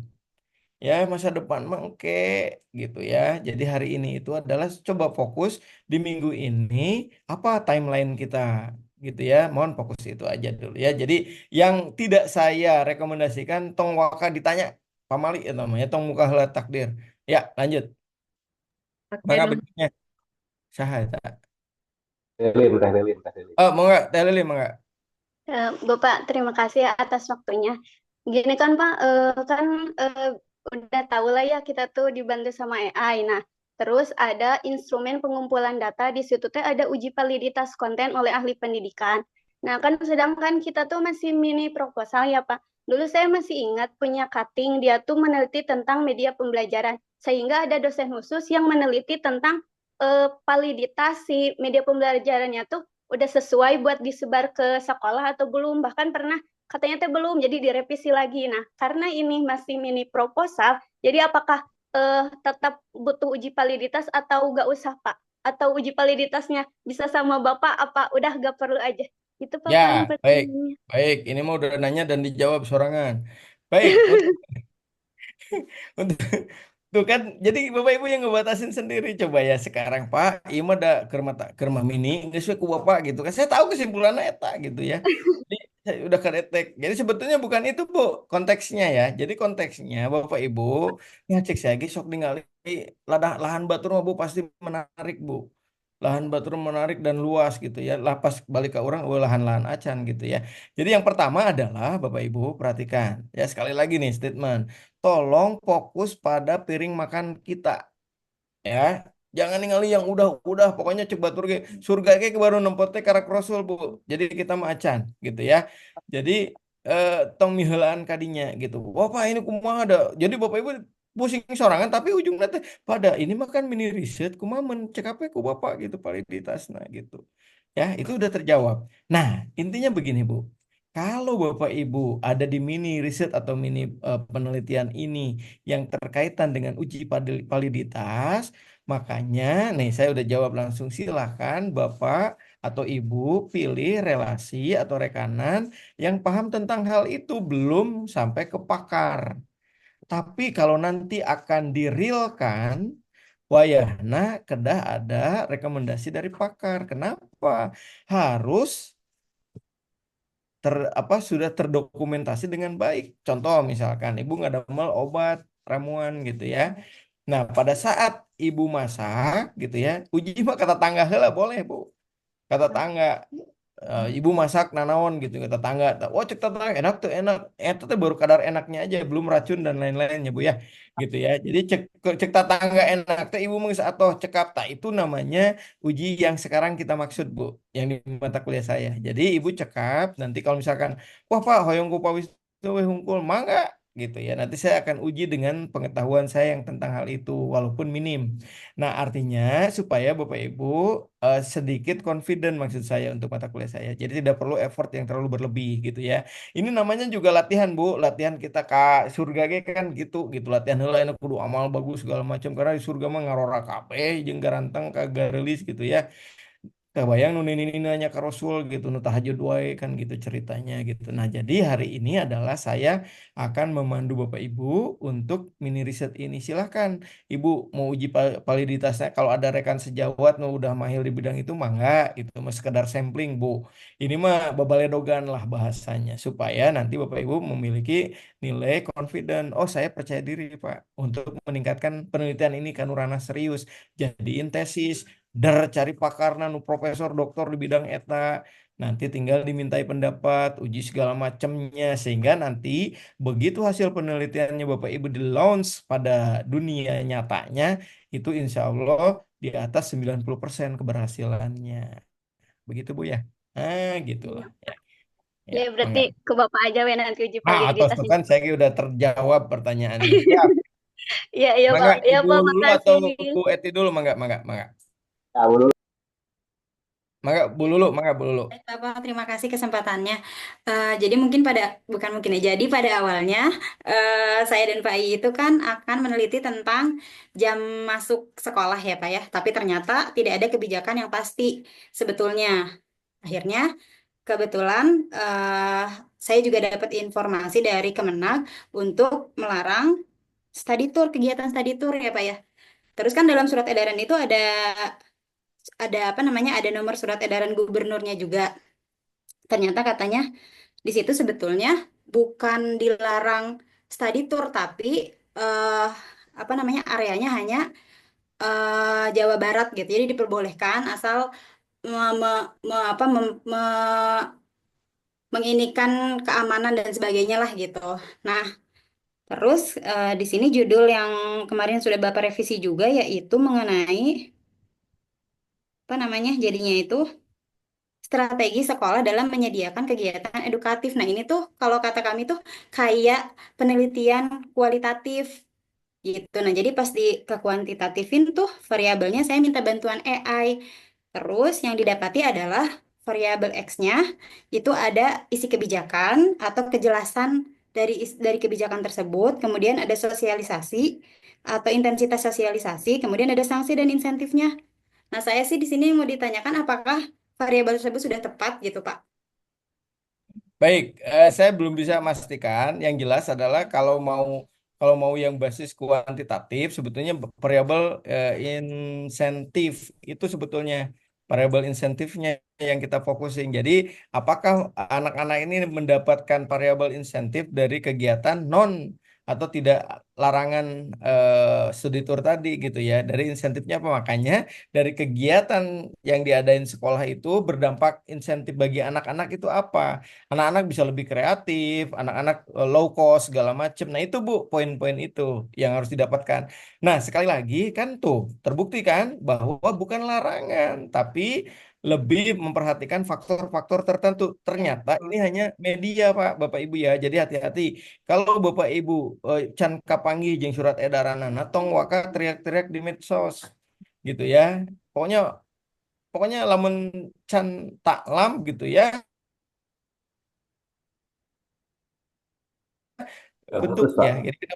Ya, masa depan mah oke gitu ya. Jadi hari ini itu adalah coba fokus di minggu ini apa timeline kita gitu ya. Mohon fokus itu aja dulu ya. Jadi yang tidak saya rekomendasikan tong waka ditanya pamali itu namanya tong muka heula takdir. Ya, lanjut.
Oke,
Mangga
Nun.
berikutnya saha eta?
Lilin, Teh Lilin, Teh Lilin.
Oh, mangga Teh Lili mangga.
Bapak, terima kasih atas waktunya. Gini kan Pak, kan udah tahu lah ya kita tuh dibantu sama AI. Nah, terus ada instrumen pengumpulan data di situ teh ada uji validitas konten oleh ahli pendidikan. Nah, kan sedangkan kita tuh masih mini proposal ya Pak. Dulu saya masih ingat punya cutting, dia tuh meneliti tentang media pembelajaran. Sehingga ada dosen khusus yang meneliti tentang validitas si media pembelajarannya tuh udah sesuai buat disebar ke sekolah atau belum. Bahkan pernah katanya teh belum, jadi direvisi lagi. Nah, karena ini masih mini proposal, jadi apakah tetap butuh uji validitas atau gak usah Pak? Atau uji validitasnya bisa sama Bapak, apa udah gak perlu aja? Itu Pak
Ya,
paling
baik.
pertanyaannya.
Baik, ini mau udah nanya dan dijawab sorangan. Baik, untuk tuh kan jadi Bapak Ibu yang ngebatasin sendiri coba ya sekarang Pak ieu mah da keur mah mini geus we ku Bapak gitu kan saya tahu kesimpulannya eta gitu ya. Jadi saya udah kedetek. Jadi sebetulnya bukan itu Bu konteksnya ya. Jadi konteksnya Bapak Ibu ngecek saya ge sok ningali lahan batur mah Bu pasti menarik Bu. Lahan batur menarik dan luas gitu ya. Lah pas balik ke orang lahan-lahan acan gitu ya. Jadi yang pertama adalah Bapak Ibu perhatikan ya sekali lagi nih statement. Tolong fokus pada piring makan kita ya. Jangan ningali yang udah pokoknya cek batur ge surga ge baru nempote karak rasul Bu. Jadi kita mah acan gitu ya. Jadi tong miheulaan kadinya gitu. Wah Pak ini kumaha ada. Jadi Bapak Ibu pusing sorangan tapi ujungnya teh pada ini mah kan mini riset kumaha mencekape ku Bapak gitu validitasna gitu. Ya, itu udah terjawab. Nah, intinya begini Bu. Kalau Bapak Ibu ada di mini riset atau mini penelitian ini yang terkaitan dengan uji validitas, makanya nih saya udah jawab langsung silahkan Bapak atau Ibu pilih relasi atau rekanan yang paham tentang hal itu belum sampai ke pakar. Tapi kalau nanti akan dirilkan, wayahna kedah ada rekomendasi dari pakar. Kenapa? Harus sudah terdokumentasi dengan baik. Contoh misalkan ibu ngadamel obat ramuan gitu ya. Nah, pada saat ibu masak gitu ya, uji mah kata tangga heula boleh, Bu. Kata tangga ibu masak nanaon gitu kata tangga. Oh, cek tetangga enak tuh enak. Itu baru kadar enaknya aja, belum racun dan lain-lainnya, Bu ya. Gitu ya. Jadi cek tetangga enak teh ibu mengis atau cekap tak itu namanya uji yang sekarang kita maksud, Bu, yang di mata kuliah saya. Jadi ibu cekap nanti kalau misalkan wah Pak hoyong ku Pak Wisnu we hungkul mangga gitu ya. Nanti saya akan uji dengan pengetahuan saya yang tentang hal itu walaupun minim. Nah, artinya supaya Bapak Ibu sedikit confident maksud saya untuk mata kuliah saya. Jadi tidak perlu effort yang terlalu berlebih gitu ya. Ini namanya juga latihan, Bu. Latihan kita ka surga ge kan gitu gitu. Latihan heula enak kudu amal bagus segala macam karena di surga mah ngarora kabeh jeung garanteng kagak rilis gitu ya. Kebayang nu ini nanya ke Rasul gitu, nu tahajud wae kan gitu ceritanya gitu. Nah, jadi hari ini adalah saya akan memandu Bapak Ibu untuk mini riset ini. Silahkan Ibu mau uji validitasnya. Kalau ada rekan sejawat nu udah mahir di bidang itu mah enggak gitu, mah sekedar sampling Bu. Ini mah babaledogan lah bahasanya supaya nanti Bapak Ibu memiliki nilai confident. Oh, saya percaya diri Pak untuk meningkatkan penelitian ini kan ranah serius. Jadiin tesis cari pakarna nu profesor doktor di bidang eta, nanti tinggal dimintai pendapat uji segala macamnya sehingga nanti begitu hasil penelitiannya Bapak Ibu di launch pada dunia nyatanya itu insya Allah di atas 90% keberhasilannya, begitu Bu ya. Gitulah ya, ya
Ya, berarti
mangga.
ke Bapak aja we nanti uji
Atas
validitas
tuh
ini.
kan saya udah terjawab pertanyaannya. Siap.
Iya, iya
Mangga
Pak. Ya
Ibu
Pak,
dulu atau
makasih.
Bu Eti dulu, mangga mangga mangga.
Nah, dulu.
Mangga Bu Lulu, mangga Bu Lulu.
Baik, Bapak, terima kasih kesempatannya. Jadi mungkin bukan mungkin ya, jadi pada awalnya saya dan Pak I itu kan akan meneliti tentang jam masuk sekolah ya Pak ya, tapi ternyata tidak ada kebijakan yang pasti sebetulnya. Akhirnya kebetulan saya juga dapat informasi dari Kemenag untuk melarang study tour, kegiatan study tour ya Pak ya. Terus kan dalam surat edaran itu ada apa namanya, ada nomor surat edaran gubernurnya juga. Ternyata katanya di situ sebetulnya bukan dilarang study tour, tapi eh, apa namanya, areanya hanya Jawa Barat gitu. Jadi diperbolehkan asal me- me- apa, menginikan keamanan dan sebagainya lah gitu. Nah, terus di sini judul yang kemarin sudah Bapak revisi juga yaitu mengenai apa namanya, jadinya itu strategi sekolah dalam menyediakan kegiatan edukatif. Nah, ini tuh kalau kata kami tuh kayak penelitian kualitatif gitu. Nah, jadi pas di ke kuantitatifin tuh variabelnya saya minta bantuan AI. Terus yang didapati adalah variabel X-nya itu ada isi kebijakan atau kejelasan dari kebijakan tersebut, kemudian ada sosialisasi atau intensitas sosialisasi, kemudian ada sanksi dan insentifnya. Nah, saya sih di sini mau ditanyakan apakah variabel tersebut sudah tepat gitu, Pak.
Baik, saya belum bisa memastikan. Yang jelas adalah kalau mau yang basis kuantitatif, sebetulnya variabel insentif itu sebetulnya variabel insentifnya yang kita fokusin. Jadi, apakah anak-anak ini mendapatkan variabel insentif dari kegiatan non atau tidak larangan studi tour tadi gitu ya? Dari insentifnya apa? Makanya dari kegiatan yang diadain sekolah itu berdampak insentif bagi anak-anak itu apa? Anak-anak bisa lebih kreatif, anak-anak low cost segala macam. Nah, itu Bu, poin-poin itu yang harus didapatkan. Nah, sekali lagi kan tuh terbukti kan bahwa bukan larangan, tapi lebih memperhatikan faktor-faktor tertentu. Ternyata ini hanya media, Pak, Bapak Ibu ya. Jadi hati-hati. Kalau Bapak Ibu can kapanggih jeung surat edaran tong waka teriak-teriak di medsos gitu ya. Pokoknya pokoknya lamun can taklam gitu ya.
Putus,
Bentuknya.
Pak.
Jadi kita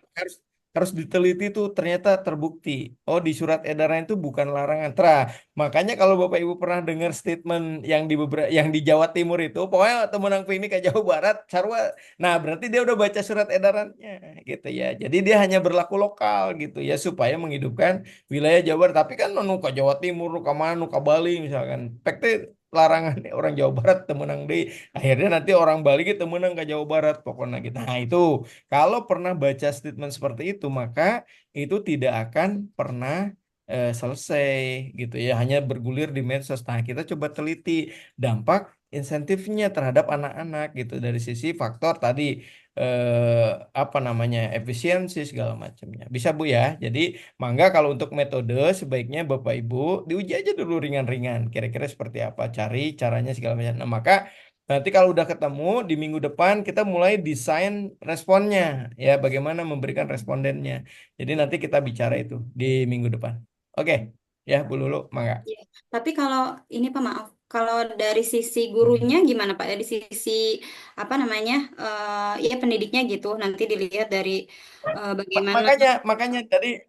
harus diteliti tuh ternyata terbukti. Oh, di surat edaran itu bukan larangan. Makanya kalau Bapak Ibu pernah dengar statement yang di Jawa Timur itu, pokoknya temenang ini ke Jawa Barat, sarua. Nah, berarti dia udah baca surat edarannya gitu ya. Jadi dia hanya berlaku lokal gitu ya supaya menghidupkan wilayah Jawa Barat. Tapi kan nu ke Jawa Timur, nu ke mana, nu ke Bali misalkan. Pekte larangan orang Jawa Barat temenang deh. Akhirnya nanti orang Bali gitu temenang ke Jawa Barat pokoknya gitu. Nah, itu kalau pernah baca statement seperti itu, maka itu tidak akan pernah selesai gitu ya, hanya bergulir di medsos. Nah, kita coba teliti dampak insentifnya terhadap anak-anak gitu dari sisi faktor tadi apa namanya efisiensi segala macamnya. Bisa Bu ya. Jadi mangga kalau untuk metode sebaiknya Bapak Ibu diuji aja dulu ringan-ringan. Kira-kira seperti apa, cari caranya segala macam. Nah, maka nanti kalau udah ketemu di minggu depan kita mulai desain responnya ya bagaimana memberikan respondennya. Jadi nanti kita bicara itu di minggu depan. Oke, ya Bu Lulu, mangga.
Ya. Tapi kalau ini Pak, maaf, kalau dari sisi gurunya gimana Pak? Dari sisi apa namanya, ya pendidiknya gitu, nanti dilihat dari bagaimana.
Makanya tadi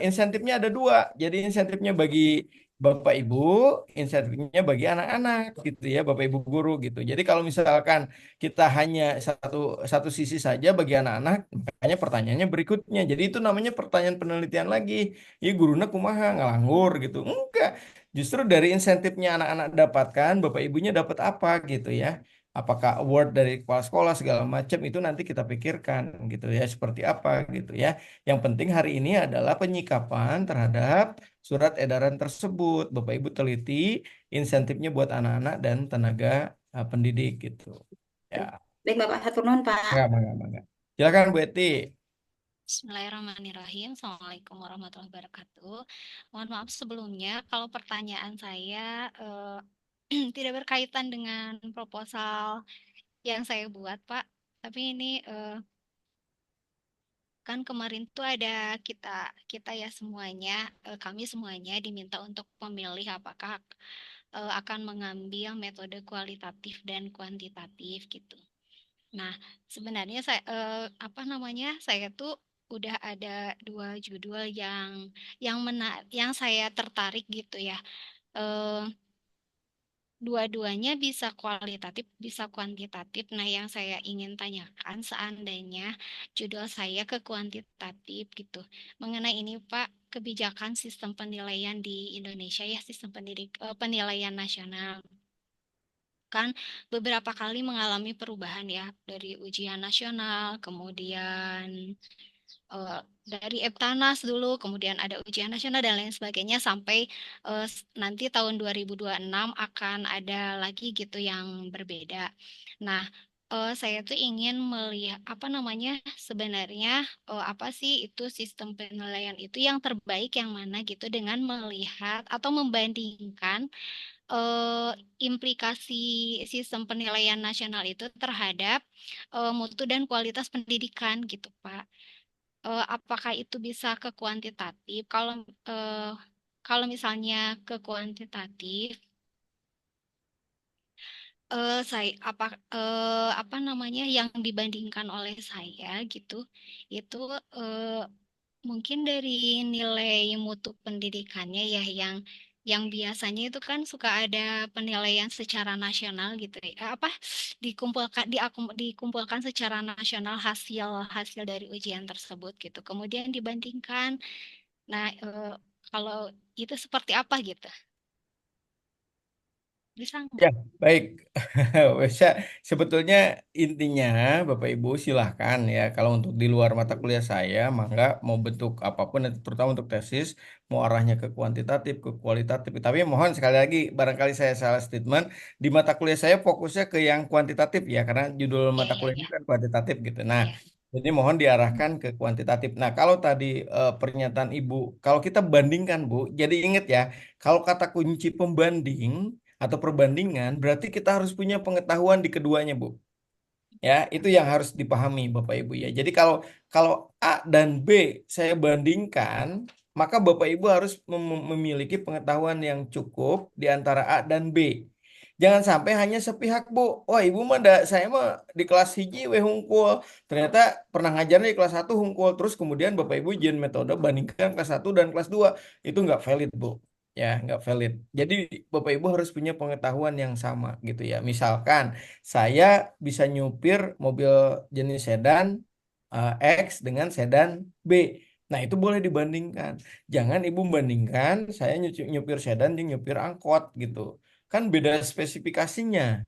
insentifnya ada dua. Jadi insentifnya bagi Bapak Ibu insentifnya bagi anak-anak gitu ya, Bapak Ibu guru gitu. Jadi kalau misalkan kita hanya satu satu sisi saja bagi anak-anak, makanya pertanyaannya berikutnya. Jadi itu namanya pertanyaan penelitian lagi. Ya guruna kumaha ngalanggur gitu. Enggak. Justru dari insentifnya anak-anak dapatkan, Bapak Ibunya dapat apa gitu ya. Apakah award dari kepala sekolah segala macam itu nanti kita pikirkan gitu ya, seperti apa gitu ya. Yang penting hari ini adalah penyikapan terhadap surat edaran tersebut. Bapak Ibu teliti insentifnya buat anak-anak dan tenaga pendidik gitu. Ya,
Baik, Bapak, hatur nuhun, Pak.
mangga. Silakan Bu Eti.
Bismillahirrahmanirrahim. Assalamualaikum warahmatullahi wabarakatuh. Mohon maaf sebelumnya kalau pertanyaan saya tidak berkaitan dengan proposal yang saya buat, Pak. Tapi ini kan kemarin tuh ada kita ya semuanya, kami semuanya diminta untuk memilih apakah akan mengambil metode kualitatif dan kuantitatif gitu. Nah, sebenarnya saya saya tuh udah ada 2 judul yang saya tertarik gitu ya. Eh, Dua-duanya bisa kualitatif, bisa kuantitatif. Nah, yang saya ingin tanyakan seandainya judul saya ke kuantitatif gitu. Mengenai ini, Pak, kebijakan sistem penilaian di Indonesia ya, sistem penilaian nasional kan beberapa kali mengalami perubahan ya dari ujian nasional, kemudian dari Eptanas dulu, kemudian ada ujian nasional dan lain sebagainya sampai nanti tahun 2026 akan ada lagi gitu yang berbeda. Nah, saya tuh ingin melihat apa namanya sebenarnya apa sih itu sistem penilaian itu yang terbaik yang mana gitu dengan melihat atau membandingkan eh, implikasi sistem penilaian nasional itu terhadap mutu dan kualitas pendidikan gitu, Pak. Apakah itu bisa ke kuantitatif? Kalau misalnya ke kuantitatif, apa namanya yang dibandingkan oleh saya gitu, itu eh, mungkin dari nilai mutu pendidikannya ya yang biasanya itu kan suka ada penilaian secara nasional gitu ya. Dikumpulkan secara nasional hasil hasil dari ujian tersebut gitu. Kemudian dibandingkan. Nah, kalau itu seperti apa gitu? Bisa nggak?
Ya, baik. Bisa. Sebetulnya intinya Bapak Ibu silahkan ya. Kalau untuk di luar mata kuliah saya, mangga mau bentuk apapun, terutama untuk tesis, mau arahnya ke kuantitatif, ke kualitatif. Tapi mohon sekali lagi, barangkali saya salah statement, di mata kuliah saya fokusnya ke yang kuantitatif ya, karena judul
Ya,
mata
ya,
kuliahnya
ya,
kan kuantitatif gitu. Nah,
ya.
jadi mohon diarahkan ke kuantitatif. Nah, kalau tadi pernyataan Ibu, kalau kita bandingkan Bu, jadi ingat ya, kalau kata kunci pembanding atau perbandingan, berarti kita harus punya pengetahuan di keduanya, Bu. Ya, itu yang harus dipahami Bapak Ibu ya. Jadi kalau kalau A dan B saya bandingkan, maka Bapak Ibu harus memiliki pengetahuan yang cukup di antara A dan B. Jangan sampai hanya sepihak, Bu. Wah, Ibu mah saya mah di kelas hiji we hungkul. Ternyata pernah ngajarnya di kelas 1 hungkul. Terus kemudian Bapak Ibu ujian metode bandingkan kelas 1 dan kelas 2. Itu nggak valid, Bu. Ya, nggak valid. Jadi Bapak Ibu harus punya pengetahuan yang sama gitu ya. Misalkan saya bisa nyupir mobil jenis sedan X dengan sedan B. Nah, itu boleh dibandingkan. Jangan Ibu bandingkan saya nyupir sedan dan nyupir angkot gitu. Kan beda spesifikasinya,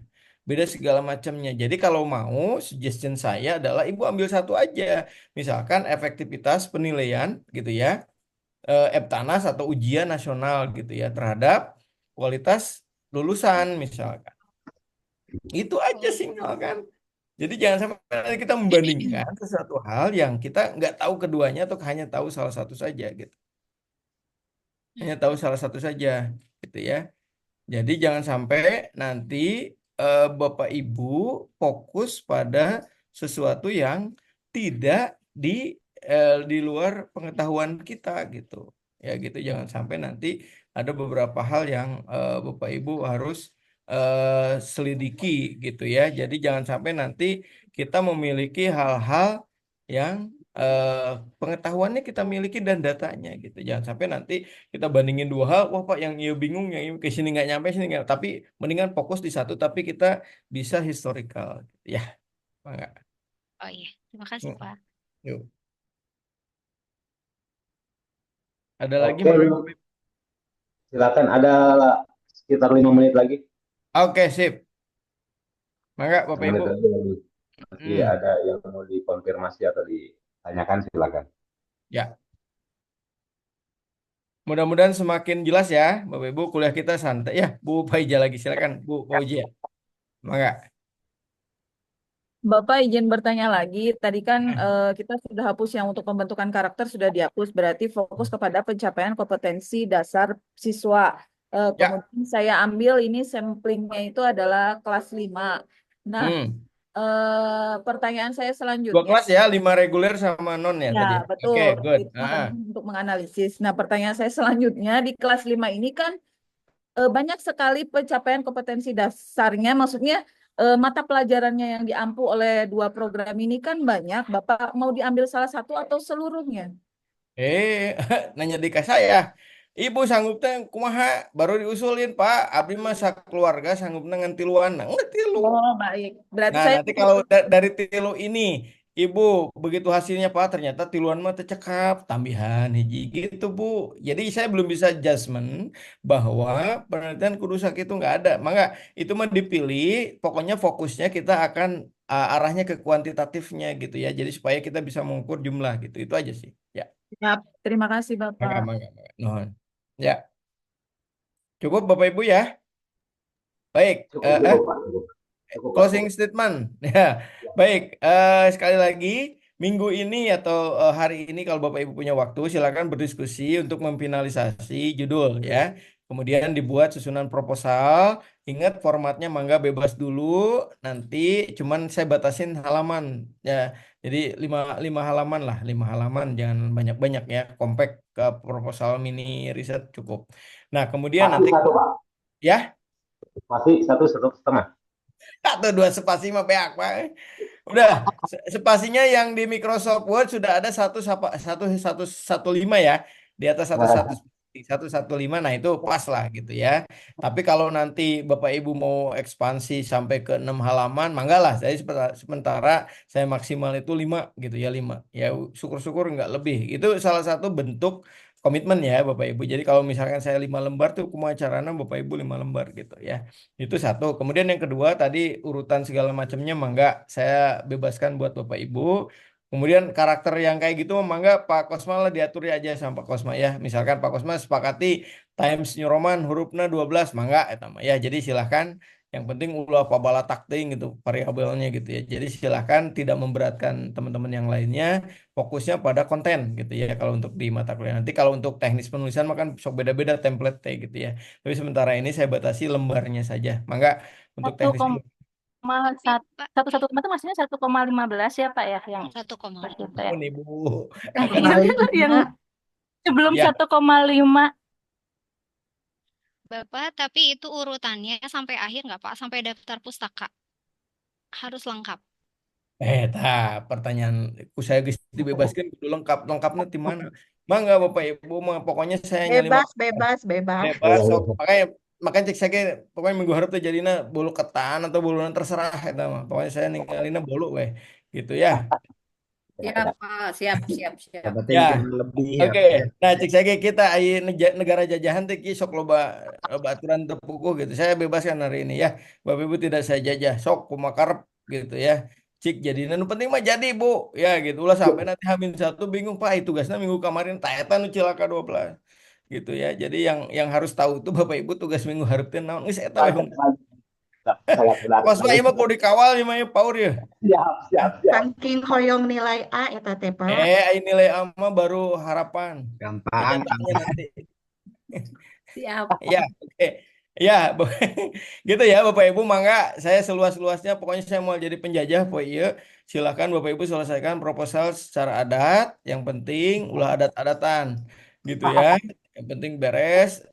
beda segala macamnya. Jadi kalau mau, suggestion saya adalah Ibu ambil satu aja. Misalkan efektivitas penilaian gitu ya, Eptanas atau ujian nasional gitu ya terhadap kualitas lulusan misalkan. Itu aja sinyal kan. Jadi jangan sampai kita membandingkan sesuatu hal yang kita nggak tahu keduanya atau hanya tahu salah satu saja gitu. Hanya tahu salah satu saja gitu ya. Jadi jangan sampai nanti Bapak Ibu fokus pada sesuatu yang tidak di di luar pengetahuan kita gitu. Ya gitu jangan sampai nanti ada beberapa hal yang Bapak Ibu harus selidiki gitu ya. Jadi jangan sampai nanti kita memiliki hal-hal yang pengetahuannya kita miliki dan datanya gitu. Jangan sampai nanti kita bandingin dua hal, wah Pak yang iya bingung, yang ini ke sini nggak nyampe, sini nggak. Tapi mendingan fokus di satu, tapi kita bisa historical. Ya, enggak.
Oh iya, terima kasih Pak.
Yuk. Ada lagi
Oke,
Bapak
yuk.
Ibu?
Silakan, ada sekitar 5 menit lagi.
Oke, sip. Mangga
5
Bapak
menit
Ibu.
lagi. Masih
Hmm,
ada yang mau dikonfirmasi atau ditanyakan, silakan.
ya. Mudah-mudahan semakin jelas ya, Bapak Ibu. Kuliah kita santai ya. Bu Faija lagi, silakan Bu Fauji ya. Mangga.
Bapak izin bertanya lagi, tadi kan kita sudah hapus yang untuk pembentukan karakter sudah dihapus, berarti fokus kepada pencapaian kompetensi dasar siswa.
Ya.
Kemudian saya ambil ini samplingnya itu adalah kelas 5. Nah,
Hmm.
pertanyaan saya
Dua
selanjutnya,
kelas ya, 5 reguler sama non ya
ya
tadi.
betul,
Oke, good.
itu untuk menganalisis. Nah, pertanyaan saya selanjutnya di kelas 5 ini kan banyak sekali pencapaian kompetensi dasarnya, maksudnya mata pelajarannya yang diampu oleh dua program ini kan banyak. Bapak mau diambil salah satu atau seluruhnya?
Nanya di ke saya. Ibu sanggup teh kumaha baru diusulin Pak. Abdi mah keluarga sanggup ngan tiluan. Nah, nggak tilu.
Oh, baik. Berarti
Nah,
saya
nanti kalau dari tilu ini, Ibu begitu hasilnya Pak ternyata tiluan mah tercekap, tambahan hiji gitu Bu. Jadi saya belum bisa adjustment bahwa penelitian kudu sakit itu nggak ada. Maka itu mah dipilih, pokoknya fokusnya kita akan arahnya ke kuantitatifnya gitu ya. Jadi supaya kita bisa mengukur jumlah gitu. Itu aja sih. Ya.
siap. Terima kasih
Mangga,
Bapak.
mangga, mangga. Nuhun. Ya, cukup Bapak Ibu ya. Baik,
Cukup, cukup, Pak. Cukup, cukup, Pak.
closing statement. Ya, baik. Sekali lagi, minggu ini atau hari ini kalau Bapak Ibu punya waktu, silakan berdiskusi untuk memfinalisasi judul ya. Kemudian dibuat susunan proposal. Ingat formatnya mangga bebas dulu. Nanti cuman saya batasin halaman ya. Jadi lima halaman lah, 5 halaman, jangan banyak-banyak ya. Compact ke proposal mini riset cukup. Nah, kemudian
Masih
nanti
satu, Pak.
ya.
Masih satu setengah.
Atau 2 spasi mah beak, Pak. Udah, spasinya yang di Microsoft Word sudah ada satu lima ya, di atas satu satu lima. Nah itu pas lah gitu ya. Tapi kalau nanti Bapak Ibu mau ekspansi sampai ke 6 halaman, mangga lah. Saya sementara saya maksimal itu 5 gitu ya, 5. Ya syukur-syukur nggak lebih. Itu salah satu bentuk komitmen ya Bapak Ibu. Jadi kalau misalkan saya 5 lembar tuh kumaha carana Bapak Ibu 5 lembar gitu ya. Itu satu. Kemudian yang kedua tadi urutan segala macamnya mangga saya bebaskan buat Bapak Ibu. Kemudian karakter yang kayak gitu mangga Pak Kosma lah diatur aja sama Pak Kosma ya. Misalkan Pak Kosma sepakati Times New Roman hurufnya 12 mangga eta mah ya. Jadi silahkan yang penting ulah pabala takting gitu variabelnya gitu ya. Jadi silahkan tidak memberatkan teman-teman yang lainnya, fokusnya pada konten gitu ya kalau untuk di mata kuliah. Nanti kalau untuk teknis penulisan makan sok beda-beda template gitu ya. Tapi sementara ini saya batasi lembarnya saja. Mangga untuk teknis
1,1 itu maksudnya 1,15 ya Pak ya yang
1,5.
kita ya.
Ibu.
Yang sebelum
Ya.
1,5.
Bapak, tapi itu urutannya sampai akhir nggak Pak? Sampai daftar pustaka. Harus lengkap.
Pertanyaan saya geus dibebaskan kudu lengkapnya di mana? Mangga Bapak Ibu mah pokoknya saya nyalima
Bebas.
bebas sok makanya cek saya pokoknya minggu harap tuh jadinya bolu ketan atau bolunan terserah eta mah. Pokoknya saya ninggalina bolu weh gitu ya.
Siap, Pak. Siap.
Yang penting
Ya.
jangan lebih ya
Oke,
Pak ya.
nah cek saya kita negara jajahan teh ki sok loba aturan tepukuh gitu. Saya bebaskan hari ini ya. Bapak Ibu tidak saya jajah, sok kumakarep gitu ya. Cik jadi nu penting mah jadi Bu ya gitu. Ulah sampai nanti H-1 bingung Pak itu tugasnya minggu kemarin taetan nu cilaka 12 gitu ya. Jadi yang harus tahu tuh Bapak Ibu tugas minggu hareup teh naon geus eta we.
Sangat benar.
Kos mah ieu mah kudu dikawal ieu mah paur ya.
Siap.
Saking hoyong nilai A eta teh Pak.
Nilai ama baru harapan.
Gampang.
Kenyataannya nanti.
Siap.
Ya, oke. Ya, gitu ya Bapak Ibu, mangga saya seluas-luasnya pokoknya saya mau jadi penjajah Pak iya. Silakan Bapak Ibu selesaikan proposal secara adat, yang penting ulah adat-adatan gitu ya. Yang penting beres.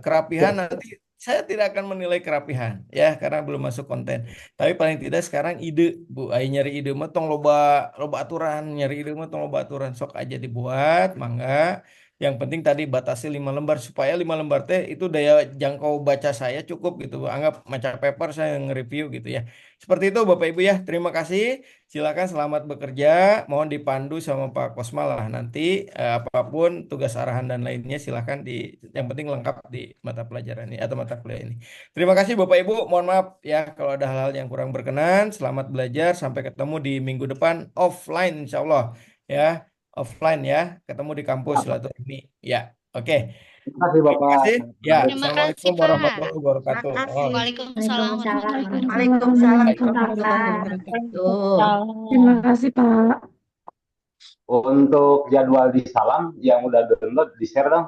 Kerapihan nanti saya tidak akan menilai kerapihan ya karena belum masuk konten. Tapi paling tidak sekarang ide, Bu, ai nyari ide mah tong loba loba aturan, nyari ide mah tong loba aturan, sok aja dibuat, mangga. Yang penting tadi batasi 5 lembar supaya 5 lembar teh itu daya jangkau baca saya cukup gitu, Bu. Anggap macam paper saya nge-review gitu ya. Seperti itu Bapak Ibu ya. Terima kasih. Silakan selamat bekerja. Mohon dipandu sama Pak Kosma lah nanti apapun tugas arahan dan lainnya silakan yang penting lengkap di mata pelajaran ini atau mata kuliah ini. Terima kasih Bapak Ibu. Mohon maaf ya kalau ada hal-hal yang kurang berkenan. Selamat belajar. Sampai ketemu di minggu depan offline insya Allah ya. Offline ya. Ketemu di kampus silaturahmi. Ya. Oke.
Terima kasih
Terima
Bapak.
kasih. Ya,
Terima kasih,
Assalamualaikum
Pak.
warahmatullahi wabarakatuh.
Terima kasih.
Waalaikumsalam warahmatullahi
Waalaikumsalam
wabarakatuh.
warahmatullahi wabarakatuh.
Terima kasih, Pak.
Untuk jadwal di Salam yang udah download di share dong.